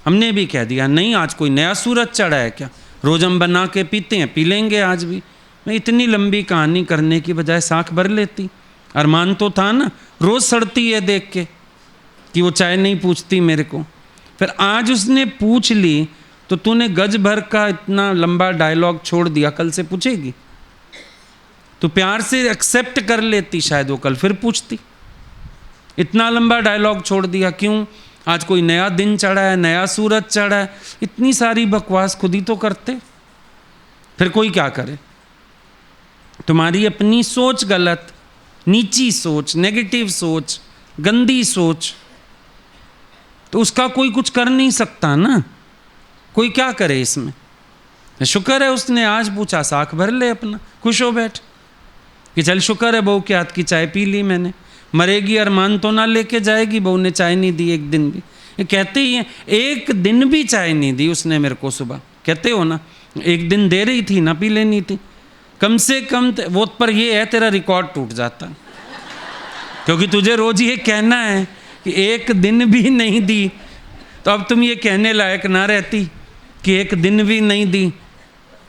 हमने भी कह दिया नहीं, आज कोई नया सूरज चढ़ा है क्या, रोज़ हम बना के पीते हैं, पी लेंगे आज भी। मैं इतनी लंबी कहानी करने की बजाय साख भर लेती। अरमान तो था ना, रोज़ सड़ती है देख के कि वो चाय नहीं पूछती मेरे को। फिर आज उसने पूछ ली तो तूने गज भर का इतना लंबा डायलॉग छोड़ दिया, कल से पूछेगी तो प्यार से एक्सेप्ट कर लेती, शायद वो कल फिर पूछती। इतना लंबा डायलॉग छोड़ दिया क्यों? आज कोई नया दिन चढ़ा है, नया सूरज चढ़ा है, इतनी सारी बकवास खुद ही तो करते, फिर कोई क्या करे? तुम्हारी अपनी सोच गलत, नीची सोच, नेगेटिव सोच, गंदी सोच, तो उसका कोई कुछ कर नहीं सकता ना, कोई क्या करे इसमें? शुक्र है उसने आज पूछा, साख भर ले अपना, खुश हो बैठ कि चल शुक्र है बहू के हाथ की चाय पी ली मैंने। मरेगी अरमान तो ना लेके जाएगी, बहू ने चाय नहीं दी एक दिन भी। ये कहते ही हैं एक दिन भी चाय नहीं दी उसने मेरे को सुबह, कहते हो ना, एक दिन दे रही थी ना, पी लेनी थी कम से कम। वो पर ये है तेरा रिकॉर्ड टूट जाता, क्योंकि तुझे रोज ये कहना है कि एक दिन भी नहीं दी, तो अब तुम ये कहने लायक ना रहती कि एक दिन भी नहीं दी।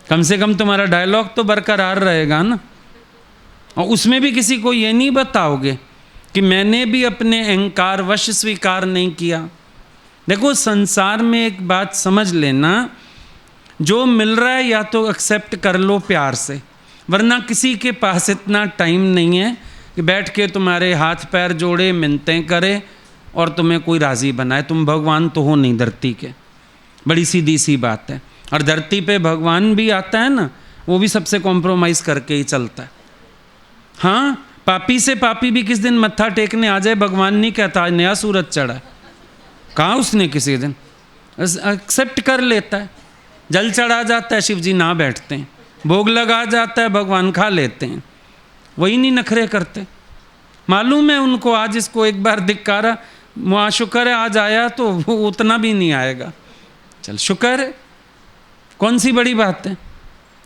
कम से कम तुम्हारा डायलॉग तो बरकरार रहेगा ना। और उसमें भी किसी को ये नहीं बताओगे कि मैंने भी अपने अहंकार वश स्वीकार नहीं किया। देखो संसार में एक बात समझ लेना, जो मिल रहा है या तो एक्सेप्ट कर लो प्यार से, वरना किसी के पास इतना टाइम नहीं है कि बैठ के तुम्हारे हाथ पैर जोड़े मिन्नतें करे और तुम्हें कोई राज़ी बनाए। तुम भगवान तो हो नहीं धरती के, बड़ी सीधी सी बात है। और धरती पे भगवान भी आता है ना, वो भी सबसे कॉम्प्रोमाइज़ करके ही चलता है। हाँ, पापी से पापी भी किस दिन मत्था टेकने आ जाए, भगवान नहीं कहता नया सूरज चढ़ा, कहा उसने किसी दिन, एक्सेप्ट कर लेता है। जल चढ़ा जाता है, शिव जी ना बैठते हैं, भोग लगा जाता है, भगवान खा लेते हैं, वही नहीं नखरे करते। मालूम है उनको आज इसको एक बार धिक्कारा, वहाँ शुक्र है आज आया तो वो उतना भी नहीं आएगा, चल शुक्र है, कौन सी बड़ी बात है।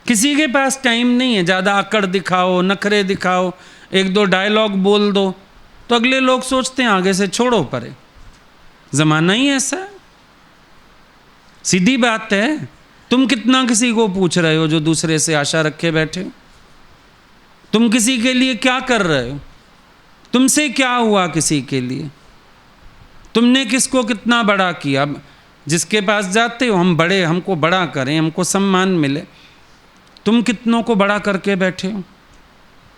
किसी के पास टाइम नहीं है, ज़्यादा अकड़ दिखाओ, नखरे दिखाओ, एक दो डायलॉग बोल दो तो अगले लोग सोचते हैं आगे से छोड़ो परे। ज़माना ही ऐसा है, सीधी बात है। तुम कितना किसी को पूछ रहे हो जो दूसरे से आशा रखे बैठे हो? तुम किसी के लिए क्या कर रहे हो? तुमसे क्या हुआ किसी के लिए? तुमने किसको कितना बड़ा किया? जिसके पास जाते हो हम बड़े, हमको बड़ा करें, हमको सम्मान मिले, तुम कितनों को बड़ा करके बैठे हो?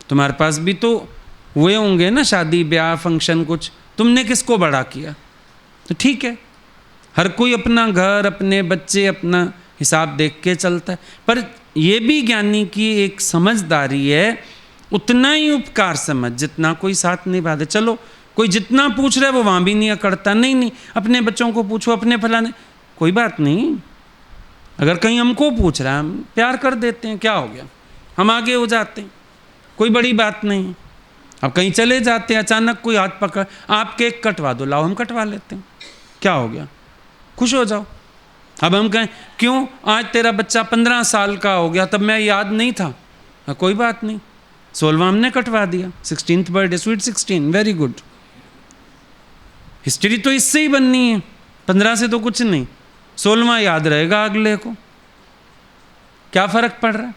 तुम्हारे पास भी तो हुए होंगे ना शादी ब्याह फंक्शन कुछ, तुमने किसको बड़ा किया? तो ठीक है, हर कोई अपना घर, अपने बच्चे, अपना हिसाब देख के चलता है। पर यह भी ज्ञानी की एक समझदारी है, उतना ही उपकार समझ जितना कोई साथ निभा दे। चलो कोई जितना पूछ रहा है वो वहाँ भी नहीं अकड़ता, नहीं नहीं अपने बच्चों को पूछो, अपने फलाने, कोई बात नहीं। अगर कहीं हमको पूछ रहा है हम प्यार कर देते हैं, क्या हो गया, हम आगे हो जाते हैं, कोई बड़ी बात नहीं। अब कहीं चले जाते हैं, अचानक कोई हाथ पकड़, आप केक कटवा दो, लाओ हम कटवा लेते हैं, क्या हो गया, खुश हो जाओ। अब हम कहें क्यों, आज तेरा बच्चा 15 साल का हो गया, तब मैं याद नहीं था, कोई बात नहीं, 16वां हमने कटवा दिया, 16th birthday, sweet 16, very good. History तो इससे ही बननी है, 15 से तो कुछ नहीं, 16वां याद रहेगा अगले को, क्या फर्क पड़ रहा है?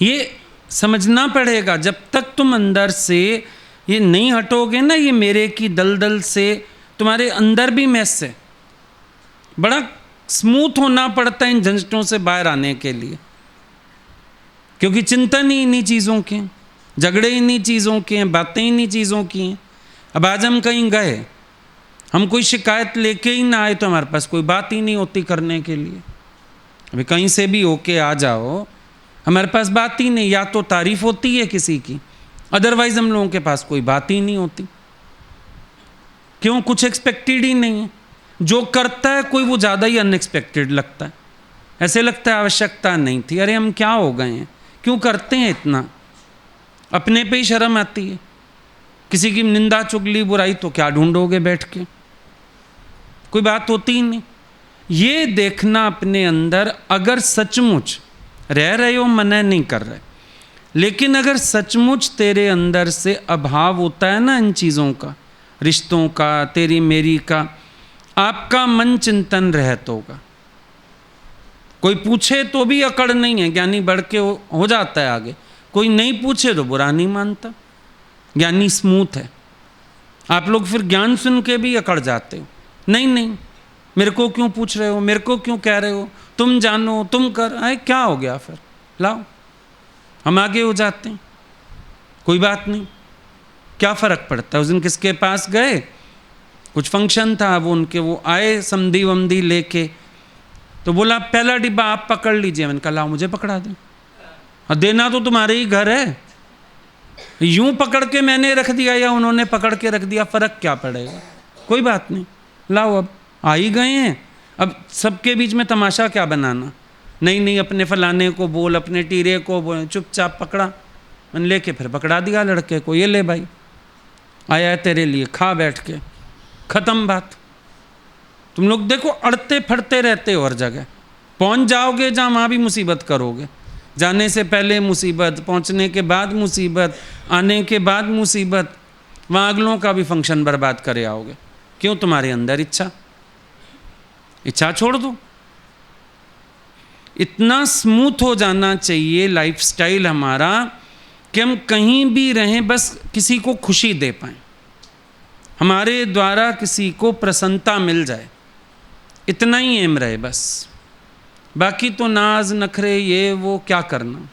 ये समझना पड़ेगा। जब तक तुम अंदर से ये नहीं हटोगे ना, ये मेरे की दलदल से, तुम्हारे अंदर भी मैस है, बड़ा स्मूथ होना पड़ता है इन झंझटों से बाहर आने के लिए, क्योंकि चिंतन ही इन्हीं चीज़ों के, झगड़े इन्हीं चीज़ों के हैं, बातें इन्हीं चीज़ों की हैं। अब आज हम कहीं गए, हम कोई शिकायत लेके ही ना आए तो हमारे पास कोई बात ही नहीं होती करने के लिए। अभी कहीं से भी होके आ जाओ, हमारे पास बात ही नहीं, या तो तारीफ होती है किसी की, अदरवाइज हम लोगों के पास कोई बात ही नहीं होती। क्यों? कुछ एक्सपेक्टेड ही नहीं है। जो करता है कोई वो ज़्यादा ही अनएक्सपेक्टेड लगता है, ऐसे लगता है आवश्यकता नहीं थी, अरे हम क्या हो गए हैं, क्यों करते हैं इतना। अपने पे ही शर्म आती है। किसी की निंदा चुगली बुराई तो क्या ढूंढोगे बैठ के, कोई बात होती ही नहीं। ये देखना अपने अंदर, अगर सचमुच रह रहे हो, मना नहीं कर रहे, लेकिन अगर सचमुच तेरे अंदर से अभाव होता है ना इन चीज़ों का, रिश्तों का, तेरी मेरी का, आपका मन चिंतन रहत होगा। कोई पूछे तो भी अकड़ नहीं है, ज्ञानी बढ़ के हो जाता है आगे। कोई नहीं पूछे तो बुरा नहीं मानता, ज्ञानी स्मूथ है। आप लोग फिर ज्ञान सुन के भी अकड़ जाते हो, नहीं नहीं मेरे को क्यों पूछ रहे हो, मेरे को क्यों कह रहे हो, तुम जानो, तुम कर, आए क्या हो गया फिर, लाओ हम आगे हो जाते हैं, कोई बात नहीं, क्या फ़र्क पड़ता है। उस दिन किसके पास गए, कुछ फंक्शन था, वो उनके वो आए समधी वमधी लेके, तो बोला पहला डिब्बा आप पकड़ लीजिए। मैंने कहा लाओ मुझे पकड़ा दो, और देना तो तुम्हारे ही घर है, यूं पकड़ के मैंने रख दिया या उन्होंने पकड़ के रख दिया, फ़र्क क्या पड़ेगा, कोई बात नहीं, लाओ अब आ ही गए हैं, अब सबके बीच में तमाशा क्या बनाना। नहीं नहीं अपने फलाने को बोल, अपने टीरे को बोल, चुपचाप पकड़ा, मैंने लेके फिर पकड़ा दिया लड़के को, ये ले भाई आया है तेरे लिए, खा बैठ के, ख़त्म बात। तुम लोग देखो अड़ते फड़ते रहते हो हर जगह, पहुंच जाओगे जहाँ वहाँ भी मुसीबत करोगे, जाने से पहले मुसीबत, पहुंचने के बाद मुसीबत, आने के बाद मुसीबत, वहाँ अगलों का भी फंक्शन बर्बाद करे आओगे। क्यों? तुम्हारे अंदर इच्छा छोड़ दो। इतना स्मूथ हो जाना चाहिए लाइफस्टाइल हमारा कि हम कहीं भी रहें बस किसी को खुशी दे पाएं, हमारे द्वारा किसी को प्रसन्नता मिल जाए, इतना ही एम रहे बस। बाकी तो नाज नखरे ये वो क्या करना,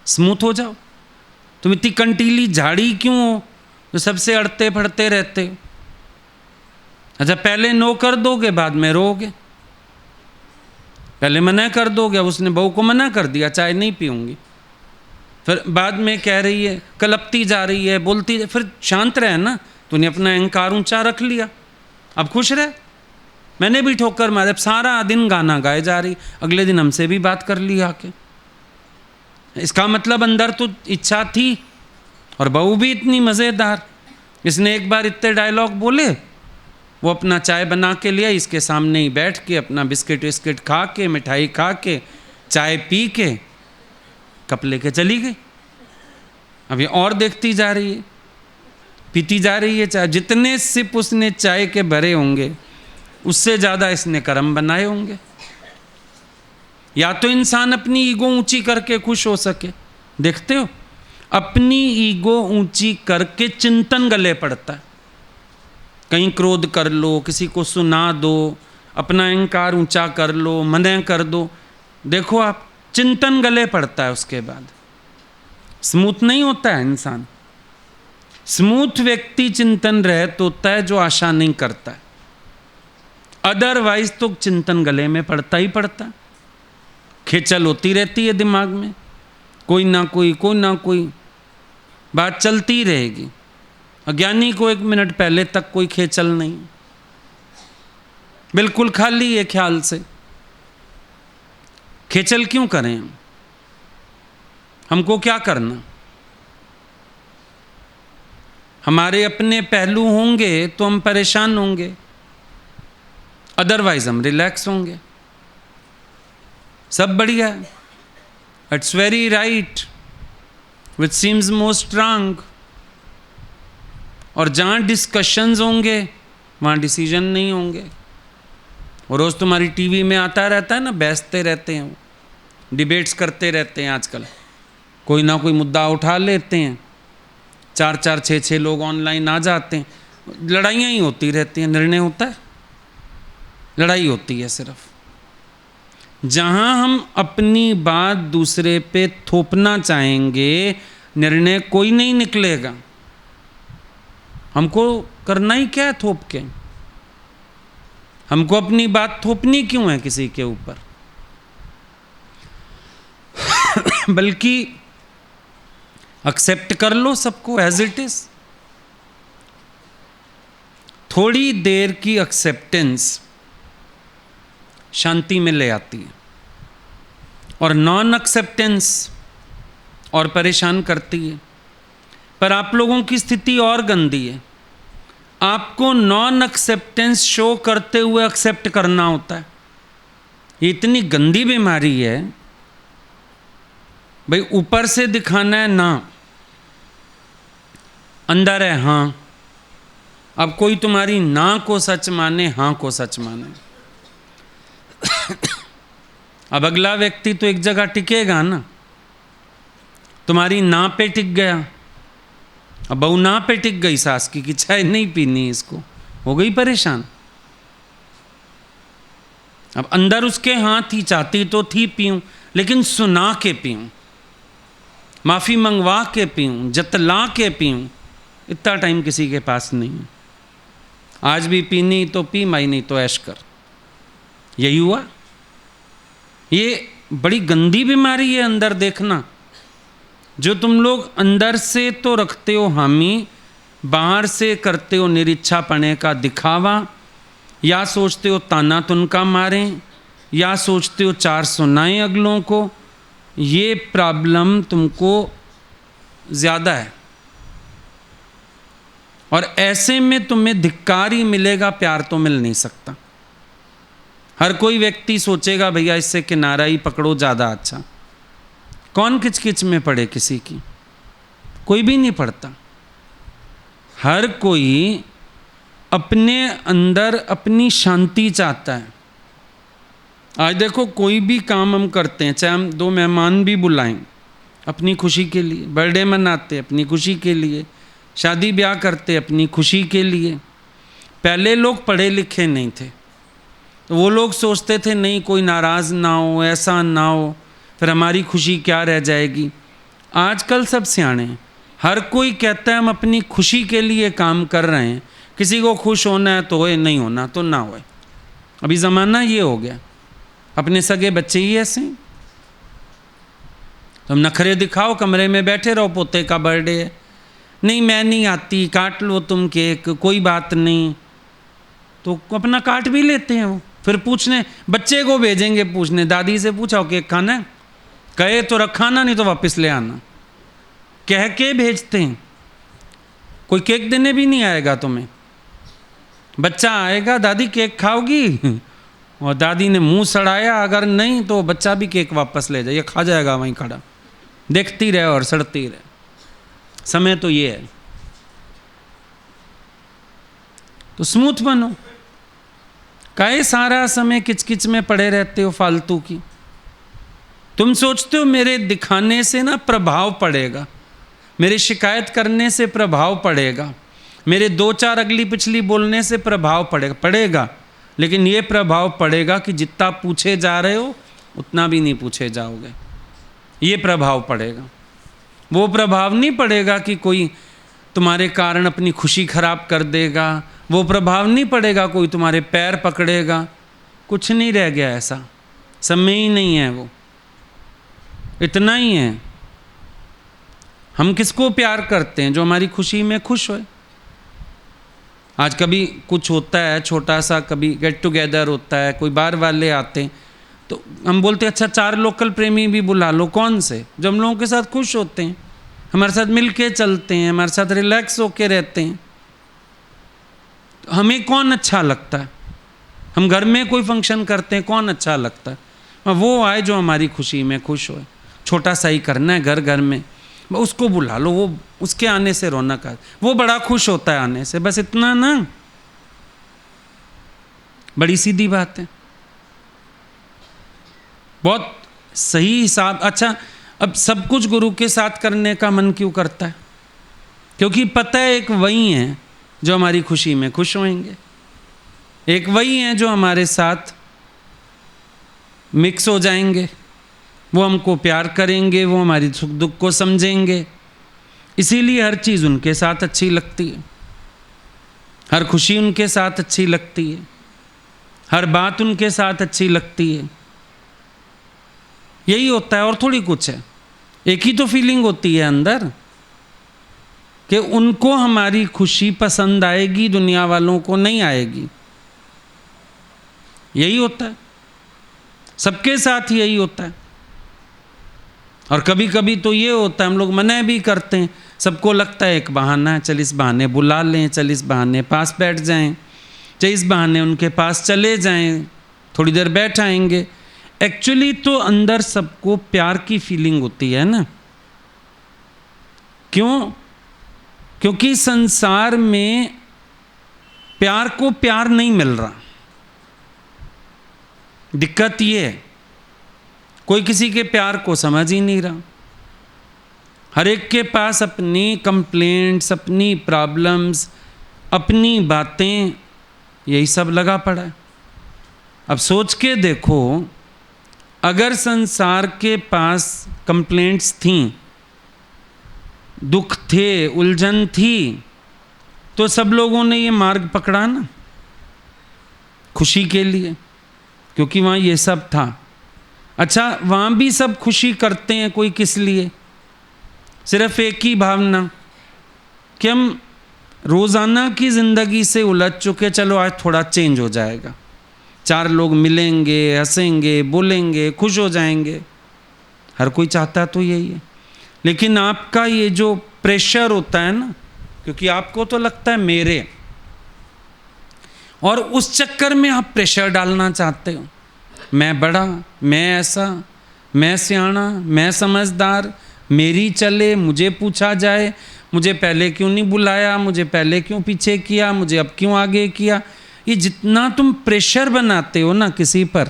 स्मूथ हो जाओ। तुम इतनी कंटीली झाड़ी क्यों हो जो सबसे अड़ते फड़ते रहते हो? अच्छा पहले नो कर दोगे, बाद में रोगे। पहले मना कर दोगे, अब उसने बहू को मना कर दिया चाय नहीं पीऊंगी, फिर बाद में कह रही है, कलपती जा रही है, बोलती, फिर शांत रहे ना, तूने अपना अहंकार ऊंचा रख लिया, अब खुश रहे। मैंने भी ठोकर मारे, अब सारा दिन गाना गाए जा रही, अगले दिन हमसे भी बात कर ली आके। इसका मतलब अंदर तो इच्छा थी, और बहू भी इतनी मज़ेदार, इसने एक बार इतने डायलॉग बोले, वो अपना चाय बना के लिया, इसके सामने ही बैठ के अपना बिस्किट विस्किट खा के, मिठाई खा के, चाय पी के कप लेके चली गई। अब ये और देखती जा रही है, पीती जा रही है चाय, जितने सिप उसने चाय के भरे होंगे उससे ज़्यादा इसने कर्म बनाए होंगे। या तो इंसान अपनी ईगो ऊंची करके खुश हो सके, देखते हो अपनी ईगो ऊंची करके चिंतन गले पड़ता है, कहीं क्रोध कर लो, किसी को सुना दो, अपना अहंकार ऊंचा कर लो, मना कर दो, देखो आप चिंतन गले पड़ता है, उसके बाद स्मूथ नहीं होता है इंसान। स्मूथ व्यक्ति चिंतन रहत होता है जो आशा नहीं करता है, अदरवाइज तो चिंतन गले में पड़ता ही पड़ता है, खेचल होती रहती है दिमाग में, कोई ना कोई बात चलती रहेगी। अज्ञानी को 1 मिनट पहले तक कोई खेचल नहीं, बिल्कुल खाली है ख्याल से। खेचल क्यों करें हम? हमको क्या करना? हमारे अपने पहलू होंगे तो हम परेशान होंगे, अदरवाइज हम रिलैक्स होंगे, सब बढ़िया है। It's very right which seems most wrong. और जहाँ डिस्कशंस होंगे वहाँ डिसीजन नहीं होंगे। और रोज़ तुम्हारी टीवी में आता रहता है ना, बहसते रहते हैं, डिबेट्स करते रहते हैं आजकल, कोई ना कोई मुद्दा उठा लेते हैं, 4-4, 6-6 लोग ऑनलाइन आ जाते हैं, लड़ाइयाँ ही होती रहती हैं। निर्णय होता है? लड़ाई होती है सिर्फ। जहाँ हम अपनी बात दूसरे पे थोपना चाहेंगे, निर्णय कोई नहीं निकलेगा। हमको करना ही क्या है थोप के? हमको अपनी बात थोपनी क्यों है किसी के ऊपर? बल्कि एक्सेप्ट कर लो सबको एज इट इज। थोड़ी देर की एक्सेप्टेंस शांति में ले आती है, और नॉन एक्सेप्टेंस और परेशान करती है। पर आप लोगों की स्थिति और गंदी है। आपको नॉन एक्सेप्टेंस शो करते हुए एक्सेप्ट करना होता है। ये इतनी गंदी बीमारी है भाई। ऊपर से दिखाना है ना, अंदर है हाँ। अब कोई तुम्हारी ना को सच माने, हाँ को सच माने। अब अगला व्यक्ति तो एक जगह टिकेगा ना। तुम्हारी ना पे टिक गया, अब बहू ना पे टिक गई सास की कि चाय नहीं पीनी इसको, हो गई परेशान। अब अंदर उसके हाँ थी, चाहती तो थी पीऊं, लेकिन सुना के पीऊं, माफ़ी मंगवा के पीऊं, जतला के पीऊं, इतना टाइम किसी के पास नहीं। आज भी पीनी तो पी, माई नहीं तो ऐश कर। यही हुआ। ये बड़ी गंदी बीमारी है अंदर देखना। जो तुम लोग अंदर से तो रखते हो हामी, बाहर से करते हो निरीक्षापने का दिखावा, या सोचते हो ताना तुनका मारें, या सोचते हो चार सुनाएं अगलों को। ये प्रॉब्लम तुमको ज़्यादा है, और ऐसे में तुम्हें धिक्कार ही मिलेगा, प्यार तो मिल नहीं सकता। हर कोई व्यक्ति सोचेगा भैया इससे किनारा ही पकड़ो, ज़्यादा अच्छा। कौन किचकिच में पड़े किसी की? कोई भी नहीं पड़ता। हर कोई अपने अंदर अपनी शांति चाहता है। आज देखो कोई भी काम हम करते हैं, चाहे हम 2 मेहमान भी बुलाएं अपनी खुशी के लिए, बर्थडे मनाते अपनी खुशी के लिए, शादी ब्याह करते अपनी खुशी के लिए। पहले लोग पढ़े लिखे नहीं थे, तो वो लोग सोचते थे नहीं कोई नाराज़ ना हो, ऐसा ना हो, फिर हमारी खुशी क्या रह जाएगी। आजकल सब सियाणे हैं। हर कोई कहता है हम अपनी खुशी के लिए काम कर रहे हैं। किसी को खुश होना है तो होए, नहीं होना तो ना होए। अभी ज़माना ये हो गया। अपने सगे बच्चे ही ऐसे हैं। तुम नखरे दिखाओ, कमरे में बैठे रहो, पोते का बर्थडे है, नहीं मैं नहीं आती, काट लो तुम केक, कोई बात नहीं, तो अपना काट भी लेते हैं वो। फिर पूछने, बच्चे को भेजेंगे पूछने, दादी से पूछा केक खाना है, कहे तो रखाना, नहीं तो वापस ले आना, कह के भेजते हैं। कोई केक देने भी नहीं आएगा तुम्हें। बच्चा आएगा, दादी केक खाओगी, और दादी ने मुंह सड़ाया, अगर नहीं तो बच्चा भी केक वापस ले जाए, खा जाएगा वहीं खड़ा, देखती रहे और सड़ती रहे। समय तो ये है। तो स्मूथ बनो। काहे सारा समय किचकिच में पड़े रहते हो फालतू की? तुम सोचते हो मेरे दिखाने से ना प्रभाव पड़ेगा, मेरे शिकायत करने से प्रभाव पड़ेगा, मेरे 2-4 अगली पिछली बोलने से प्रभाव पड़ेगा, लेकिन ये प्रभाव पड़ेगा कि जितना पूछे जा रहे हो उतना भी नहीं पूछे जाओगे। ये प्रभाव पड़ेगा। वो प्रभाव नहीं पड़ेगा कि कोई तुम्हारे कारण अपनी खुशी खराब कर देगा। वो प्रभाव नहीं पड़ेगा कोई तुम्हारे पैर पकड़ेगा। कुछ नहीं रह गया ऐसा, समय ही नहीं है वो, इतना ही है। हम किसको प्यार करते हैं? जो हमारी खुशी में खुश होए। आज कभी कुछ होता है छोटा सा, कभी गेट टुगेदर होता है, कोई बाहर वाले आते हैं, तो हम बोलते हैं अच्छा 4 लोकल प्रेमी भी बुला लो। कौन से? जो हम लोगों के साथ खुश होते हैं, हमारे साथ मिल के चलते हैं, हमारे साथ रिलैक्स होके रहते हैं। तो हमें कौन अच्छा लगता है? हम घर में कोई फंक्शन करते हैं, कौन अच्छा लगता है? वो आए जो हमारी खुशी में खुश होए। छोटा सा ही करना है घर घर में, उसको बुला लो, वो उसके आने से रौनक है, वो बड़ा खुश होता है आने से, बस इतना ना। बड़ी सीधी बात है, बहुत सही हिसाब। अच्छा, अब सब कुछ गुरु के साथ करने का मन क्यों करता है? क्योंकि पता है एक वही हैं जो हमारी खुशी में खुश होंगे, एक वही हैं जो हमारे साथ मिक्स हो जाएंगे, वो हमको प्यार करेंगे, वो हमारी सुख दुख को समझेंगे। इसीलिए हर चीज़ उनके साथ अच्छी लगती है। हर खुशी उनके साथ अच्छी लगती है, हर बात उनके साथ अच्छी लगती है। यही होता है और थोड़ी कुछ है। एक ही तो फीलिंग होती है अंदर कि उनको हमारी खुशी पसंद आएगी, दुनिया वालों को नहीं आएगी। यही होता है, सबके साथ यही होता है। और कभी कभी तो ये होता है, हम लोग मना भी करते हैं, सबको लगता है एक बहाना है, चल इस बहाने बुला लें, चल इस बहाने पास बैठ जाएं, चल इस बहाने उनके पास चले जाएं, थोड़ी देर बैठ आएंगे। एक्चुअली तो अंदर सबको प्यार की फीलिंग होती है ना। क्यों? क्योंकि संसार में प्यार को प्यार नहीं मिल रहा। दिक्कत ये है, कोई किसी के प्यार को समझ ही नहीं रहा। हर एक के पास अपनी कंप्लेंट्स, अपनी प्रॉब्लम्स, अपनी बातें, यही सब लगा पड़ा है। अब सोच के देखो, अगर संसार के पास कंप्लेंट्स थीं, दुख थे, उलझन थी, तो सब लोगों ने ये मार्ग पकड़ा ना खुशी के लिए, क्योंकि वहाँ ये सब था। अच्छा, वहाँ भी सब खुशी करते हैं, कोई किस लिए? सिर्फ एक ही भावना कि हम रोज़ाना की ज़िंदगी से उलझ चुके, चलो आज थोड़ा चेंज हो जाएगा, चार लोग मिलेंगे, हंसेंगे, बोलेंगे, खुश हो जाएंगे। हर कोई चाहता तो यही है। लेकिन आपका ये जो प्रेशर होता है ना, क्योंकि आपको तो लगता है मेरे, और उस चक्कर में आप प्रेशर डालना चाहते हो, मैं बड़ा, मैं ऐसा, मैं सियाना, मैं समझदार, मेरी चले, मुझे पूछा जाए, मुझे पहले क्यों नहीं बुलाया, मुझे पहले क्यों पीछे किया, मुझे अब क्यों आगे किया। ये जितना तुम प्रेशर बनाते हो ना किसी पर,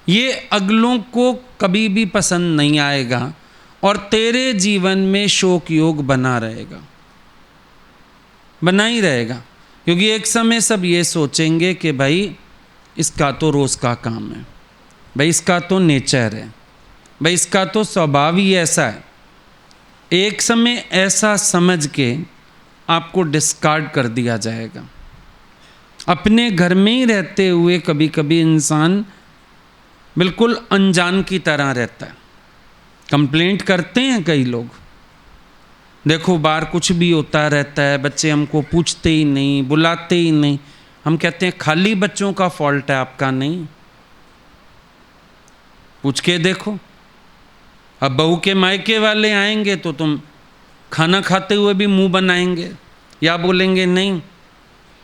ये अगलों को कभी भी पसंद नहीं आएगा और तेरे जीवन में शोक योग बना रहेगा, बना ही रहेगा। क्योंकि एक समय सब ये सोचेंगे कि भाई इसका तो रोज़ का काम है, भाई इसका तो नेचर है, भाई इसका तो स्वभाव ही ऐसा है। एक समय ऐसा समझ के आपको डिस्कार्ड कर दिया जाएगा। अपने घर में ही रहते हुए कभी कभी इंसान बिल्कुल अनजान की तरह रहता है। कंप्लेंट करते हैं कई लोग, देखो बाहर कुछ भी होता रहता है, बच्चे हमको पूछते ही नहीं, बुलाते ही नहीं। हम कहते हैं खाली बच्चों का फॉल्ट है, आपका नहीं। पूछ के देखो, अब बहू के मायके वाले आएंगे तो तुम खाना खाते हुए भी मुंह बनाएंगे, या बोलेंगे नहीं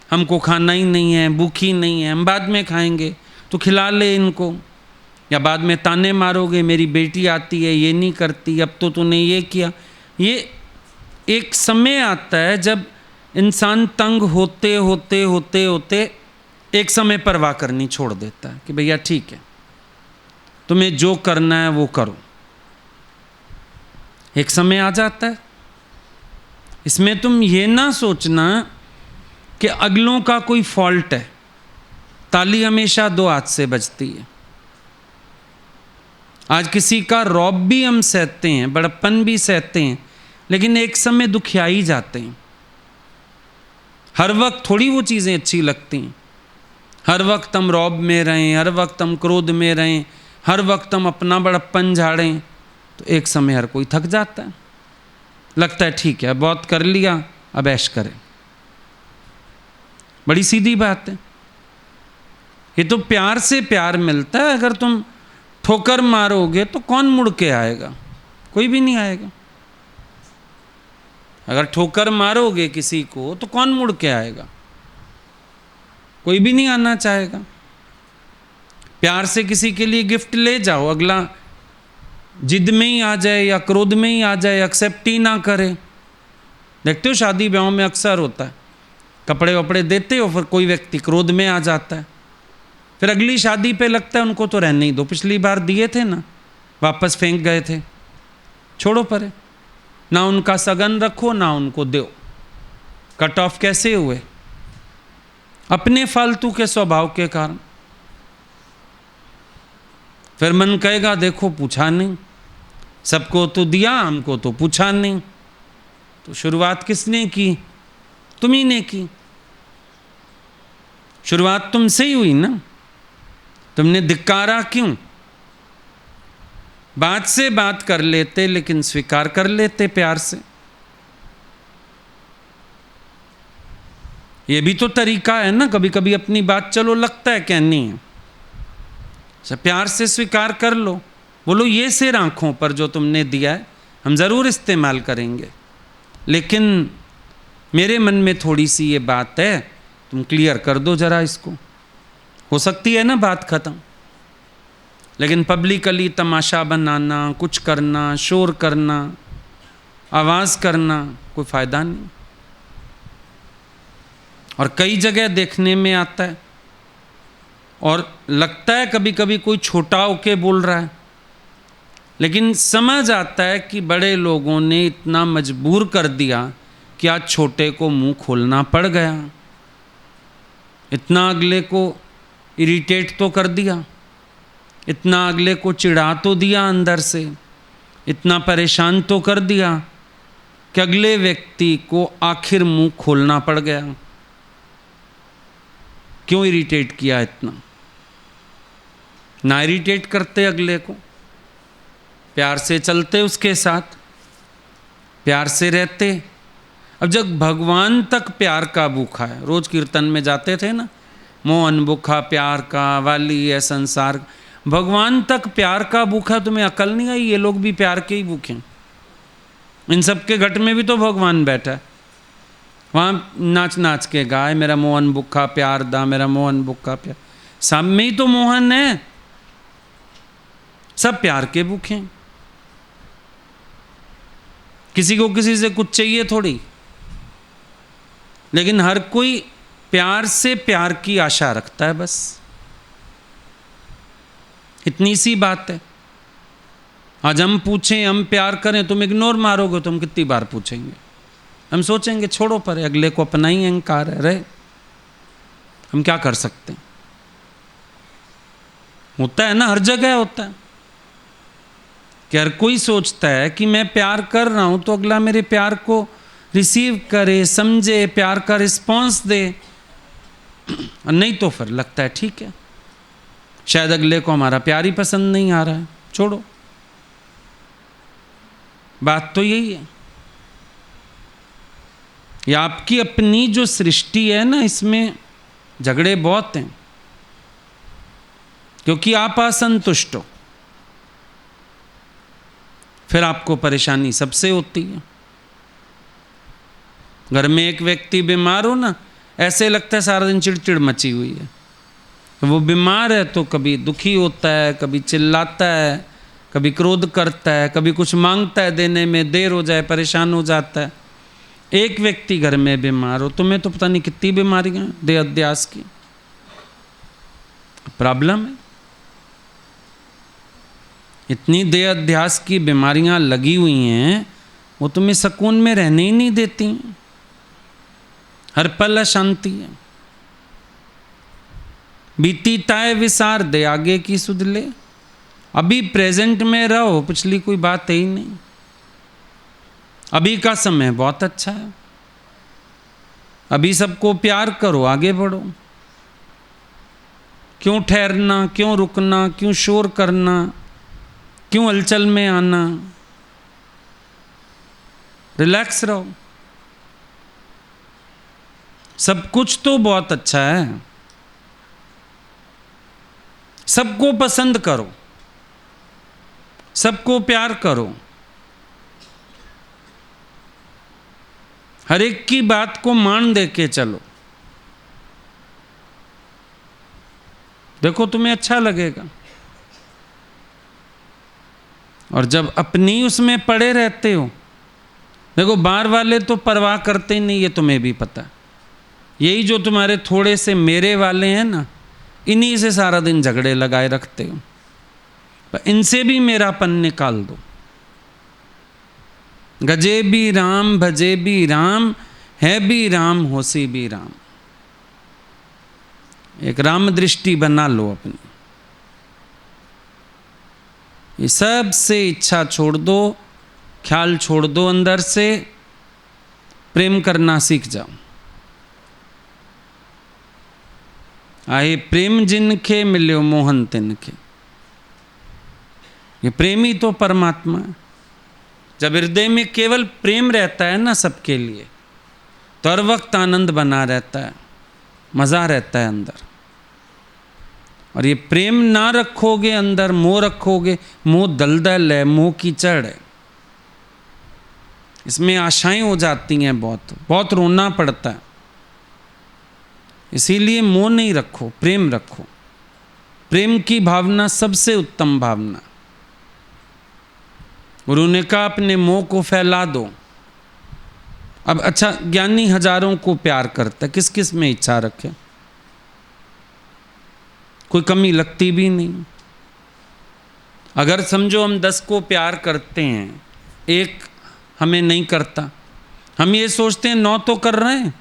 हमको खाना ही नहीं है, भूख ही नहीं है, हम बाद में खाएंगे, तो खिला ले इनको। या बाद में ताने मारोगे, मेरी बेटी आती है ये नहीं करती, अब तो तूने ये किया। ये एक समय आता है जब इंसान तंग होते होते होते होते एक समय परवाह करनी छोड़ देता है कि भैया ठीक है, तुम्हें जो करना है वो करो। एक समय आ जाता है, इसमें तुम ये ना सोचना कि अगलों का कोई फॉल्ट है। ताली हमेशा दो हाथ से बजती है। आज किसी का रौब भी हम सहते हैं, बड़प्पन भी सहते हैं, लेकिन एक समय दुखिया ही जाते हैं। हर वक्त थोड़ी वो चीज़ें अच्छी लगती हैं। हर वक्त हम रौब में रहें, हर वक्त हम क्रोध में रहें, हर वक्त हम अपना बड़प्पन झाड़ें, तो एक समय हर कोई थक जाता है। लगता है ठीक है बहुत कर लिया, अब ऐश करें। बड़ी सीधी बात है। ये तो प्यार से प्यार मिलता है। अगर तुम ठोकर मारोगे तो कौन मुड़ के आएगा? कोई भी नहीं आएगा। अगर ठोकर मारोगे किसी को तो कौन मुड़ के आएगा? कोई भी नहीं आना चाहेगा। प्यार से किसी के लिए गिफ्ट ले जाओ, अगला जिद में ही आ जाए या क्रोध में ही आ जाए, एक्सेप्ट ही ना करे। देखते हो शादी ब्याह में अक्सर होता है, कपड़े वपड़े देते हो, फिर कोई व्यक्ति क्रोध में आ जाता है, फिर अगली शादी पे लगता है उनको तो रहने ही दो, पिछली बार दिए थे ना, वापस फेंक गए थे, छोड़ो परे, ना उनका सगन रखो ना उनको दो। कट ऑफ कैसे हुए? अपने फालतू के स्वभाव के कारण। फिर मन कहेगा देखो पूछा नहीं, सबको तो दिया हमको तो पूछा नहीं। तो शुरुआत किसने की? तुम्ही ने की, शुरुआत तुमसे ही हुई ना, तुमने धिक्कारा क्यों? बात से बात कर लेते, लेकिन स्वीकार कर लेते प्यार से। ये भी तो तरीका है ना, कभी कभी अपनी बात चलो लगता है कहनी है, अच्छा प्यार से स्वीकार कर लो, बोलो ये सिर आंखों पर जो तुमने दिया है हम ज़रूर इस्तेमाल करेंगे, लेकिन मेरे मन में थोड़ी सी ये बात है, तुम क्लियर कर दो जरा इसको। हो सकती है ना बात खत्म, लेकिन पब्लिकली तमाशा बनाना, कुछ करना, शोर करना, आवाज़ करना, कोई फ़ायदा नहीं। और कई जगह देखने में आता है, और लगता है कभी कभी कोई छोटा होके बोल रहा है, लेकिन समझ आता है कि बड़े लोगों ने इतना मजबूर कर दिया कि आज छोटे को मुंह खोलना पड़ गया, इतना अगले को इरिटेट तो कर दिया, इतना अगले को चिढ़ा तो दिया अंदर से, इतना परेशान तो कर दिया कि अगले व्यक्ति को आखिर मुंह खोलना पड़ गया। क्यों इरिटेट किया इतना? ना इरिटेट करते अगले को, प्यार से चलते उसके साथ, प्यार से रहते। अब जब भगवान तक प्यार का भूखा है, रोज कीर्तन में जाते थे ना, मोहन भूखा प्यार का, वाली है संसार, भगवान तक प्यार का भूखा, तुम्हें अकल नहीं आई? ये लोग भी प्यार के ही भूखे हैं, इन सब के घट में भी तो भगवान बैठा है, वहाँ नाच नाच के गाए मेरा मोहन भूखा प्यार दा, मेरा मोहन भूखा प्यार, सब में ही तो मोहन है, सब प्यार के भूखे हैं। किसी को किसी से कुछ चाहिए थोड़ी, लेकिन हर कोई प्यार से प्यार की आशा रखता है, बस इतनी सी बात है। आज हम पूछें, हम प्यार करें, तुम इग्नोर मारोगे तो हम कितनी बार पूछेंगे? हम सोचेंगे छोड़ो पर, अगले को अपना ही अहंकार है, रहे हम क्या कर सकते हैं। होता है ना, हर जगह होता है कि हर कोई सोचता है कि मैं प्यार कर रहा हूं तो अगला मेरे प्यार को रिसीव करे, समझे, प्यार का रिस्पॉन्स दे, और नहीं तो फिर लगता है ठीक है, शायद अगले को हमारा प्यार ही पसंद नहीं आ रहा है, छोड़ो। बात तो यही है। या आपकी अपनी जो सृष्टि है ना, इसमें झगड़े बहुत हैं, क्योंकि आप असंतुष्ट हो, फिर आपको परेशानी सबसे होती है। घर में एक व्यक्ति बीमार हो ना, ऐसे लगता है सारा दिन चिड़चिड़ मची हुई है। वो बीमार है तो कभी दुखी होता है, कभी चिल्लाता है, कभी क्रोध करता है, कभी कुछ मांगता है, देने में देर हो जाए परेशान हो जाता है। एक व्यक्ति घर में बीमार हो, तुम्हें तो पता नहीं कितनी बीमारियां देह अध्यास की प्रॉब्लम है, इतनी देह अध्यास की बीमारियां लगी हुई हैं, वो तुम्हें सुकून में रहने ही नहीं देती, हर पल अशांति है। बीती ताए विसार दे, आगे की सुध ले, अभी प्रेजेंट में रहो, पिछली कोई बात है ही नहीं। अभी का समय बहुत अच्छा है, अभी सबको प्यार करो, आगे बढ़ो। क्यों ठहरना, क्यों रुकना, क्यों शोर करना, क्यों हलचल में आना? रिलैक्स रहो। सब कुछ तो बहुत अच्छा है, सबको पसंद करो, सबको प्यार करो, हर एक की बात को मान दे के चलो, देखो तुम्हें अच्छा लगेगा। और जब अपनी उसमें पड़े रहते हो, देखो बाहर वाले तो परवाह करते ही नहीं, ये तुम्हें भी पता है। यही जो तुम्हारे थोड़े से मेरे वाले हैं ना, इन्हीं से सारा दिन झगड़े लगाए रखते हो, पर इनसे भी मेरापन निकाल दो। गजे भी राम, भजे भी राम, है भी राम, होसी भी राम। एक राम दृष्टि बना लो अपनी। ये सब से इच्छा छोड़ दो, ख्याल छोड़ दो, अंदर से प्रेम करना सीख जाओ। आहे प्रेम जिनके मिल्यो मोहन तिनके। ये प्रेमी तो परमात्मा है। जब हृदय में केवल प्रेम रहता है ना सबके लिए, तो हर वक्त आनंद बना रहता है, मज़ा रहता है अंदर। और ये प्रेम ना रखोगे अंदर, मोह रखोगे, मोह दलदल है, मोह कीचड़ है, इसमें आशाएं हो जाती हैं, बहुत बहुत रोना पड़ता है। इसीलिए मोह नहीं रखो, प्रेम रखो। प्रेम की भावना सबसे उत्तम भावना। गुरु ने कहा अपने मोह को फैला दो। अब अच्छा, ज्ञानी हजारों को प्यार करता है, किस किस में इच्छा रखे, कोई कमी लगती भी नहीं। अगर समझो हम 10 को प्यार करते हैं, एक हमें नहीं करता, हम ये सोचते हैं 9 तो कर रहे हैं,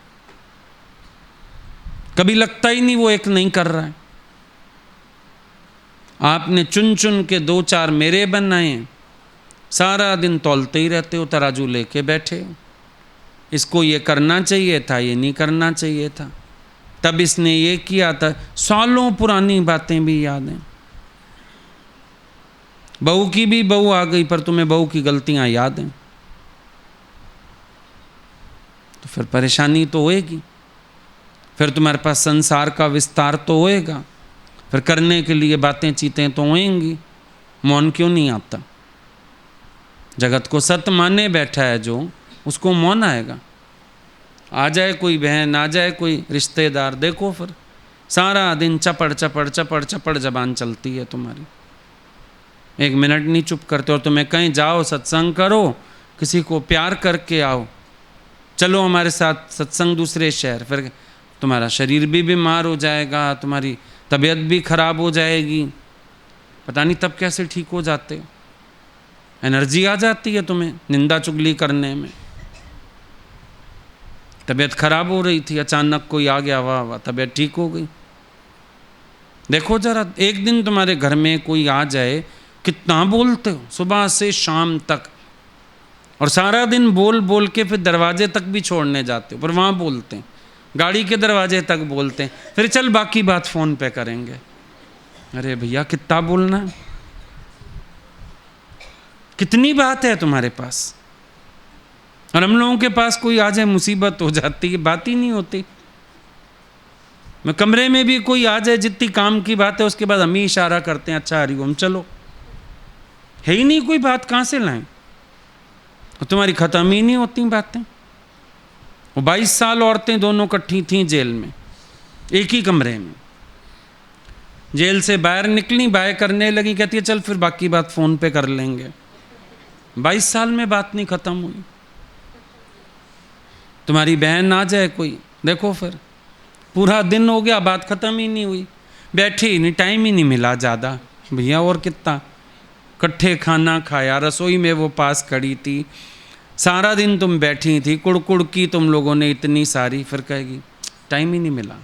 कभी लगता ही नहीं वो एक नहीं कर रहा है। आपने चुन चुन के 2-4 मेरे बनाए, सारा दिन तौलते ही रहते हो, तराजू लेके बैठे हो, इसको ये करना चाहिए था, ये नहीं करना चाहिए था, तब इसने ये किया था। सालों पुरानी बातें भी याद हैं। बहू की भी बहू आ गई, पर तुम्हें बहू की गलतियां याद हैं, तो फिर परेशानी तो होएगी। फिर तुम्हारे पास संसार का विस्तार तो होएगा, फिर करने के लिए बातें चीतें तो होएंगी। मौन क्यों नहीं आता? जगत को सत्य माने बैठा है जो, उसको मौन आएगा। आ जाए कोई बहन, आ जाए कोई रिश्तेदार, देखो फिर सारा दिन चपड़ चपड़ चपड़ चपड़ जबान चलती है तुम्हारी, 1 मिनट नहीं चुप करते। और तुम्हें कहीं जाओ, सत्संग करो, किसी को प्यार करके आओ, चलो हमारे साथ सत्संग दूसरे शहर, फिर तुम्हारा शरीर भी बीमार हो जाएगा, तुम्हारी तबीयत भी खराब हो जाएगी, पता नहीं तब कैसे ठीक हो जाते हो। एनर्जी आ जाती है तुम्हें निंदा चुगली करने में। तबीयत खराब हो रही थी, अचानक कोई आ गया, वाह वाह तबीयत ठीक हो गई। देखो जरा, एक दिन तुम्हारे घर में कोई आ जाए, कितना बोलते हो सुबह से शाम तक, और सारा दिन बोल बोल के फिर दरवाजे तक भी छोड़ने जाते हो, पर वहाँ बोलते हैं, गाड़ी के दरवाजे तक बोलते हैं, फिर चल बाकी बात फ़ोन पे करेंगे। अरे भैया कितना बोलना है, कितनी बात है तुम्हारे पास। और हम लोगों के पास कोई आ जाए, मुसीबत हो जाती है, बात ही नहीं होती। मैं कमरे में भी कोई आ जाए, जितनी काम की बात है उसके बाद हम ही इशारा करते हैं, अच्छा हरिओम चलो, है ही नहीं कोई बात, कहाँ से लाएं। और तुम्हारी ख़त्म ही नहीं होती बातें। वो 22 साल औरतें दोनों इकट्ठी थीं जेल में, एक ही कमरे में। जेल से बाहर निकली, बाय करने लगी, कहती है चल फिर बाकी बात फ़ोन पे कर लेंगे। 22 साल में बात नहीं ख़त्म हुई। तुम्हारी बहन आ जाए कोई, देखो फिर पूरा दिन हो गया, बात ख़त्म ही नहीं हुई, बैठी ही नहीं, टाइम ही नहीं मिला ज़्यादा। भैया और कितना, इकट्ठे खाना खाया, रसोई में वो पास खड़ी थी, सारा दिन तुम बैठी थी, कुड़कुड़ की तुम लोगों ने इतनी सारी, फिर कहेगी टाइम ही नहीं मिला।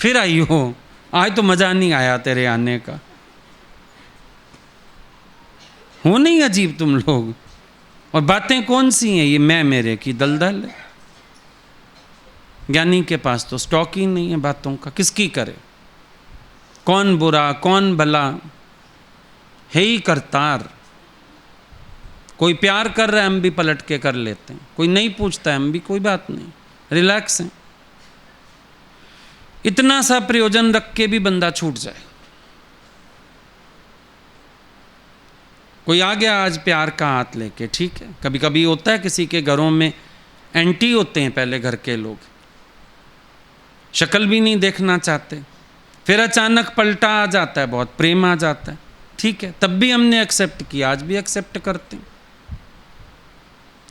फिर आई हो, आज तो मज़ा नहीं आया तेरे आने का। हो नहीं अजीब तुम लोग। और बातें कौन सी हैं, ये मैं मेरे की दलदल है। ज्ञानी के पास तो स्टॉक ही नहीं है बातों का, किसकी करे, कौन बुरा कौन भला, है ही करतार। कोई प्यार कर रहा है हम भी पलट के कर लेते हैं, कोई नहीं पूछता है हम भी, कोई बात नहीं, रिलैक्स हैं। इतना सा प्रयोजन रख के भी बंदा छूट जाए। कोई आ गया आज प्यार का हाथ लेके, ठीक है, कभी कभी होता है किसी के घरों में एंटी होते हैं पहले घर के लोग, शक्ल भी नहीं देखना चाहते, फिर अचानक पलटा आ जाता है, बहुत प्रेम आ जाता है, ठीक है, तब भी हमने एक्सेप्ट किया, आज भी एक्सेप्ट करते हैं।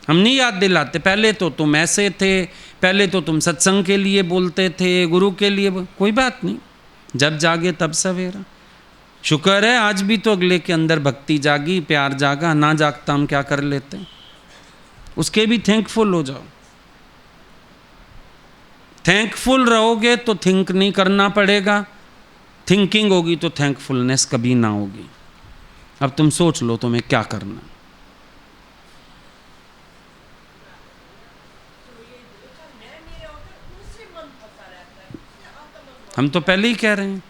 हम नहीं याद दिलाते, पहले तो तुम ऐसे थे, पहले तो तुम सत्संग के लिए बोलते थे, गुरु के लिए कोई बात नहीं, जब जागे तब सवेरा। शुक्र है आज भी तो अगले के अंदर भक्ति जागी, प्यार जागा, ना जागता हम क्या कर लेते हैं, उसके भी थैंकफुल हो जाओ। थैंकफुल रहोगे तो थिंक नहीं करना पड़ेगा, थिंकिंग होगी तो थैंकफुलनेस कभी ना होगी। अब तुम सोच लो तुम्हें क्या करना। हम तो पहले ही कह रहे हैं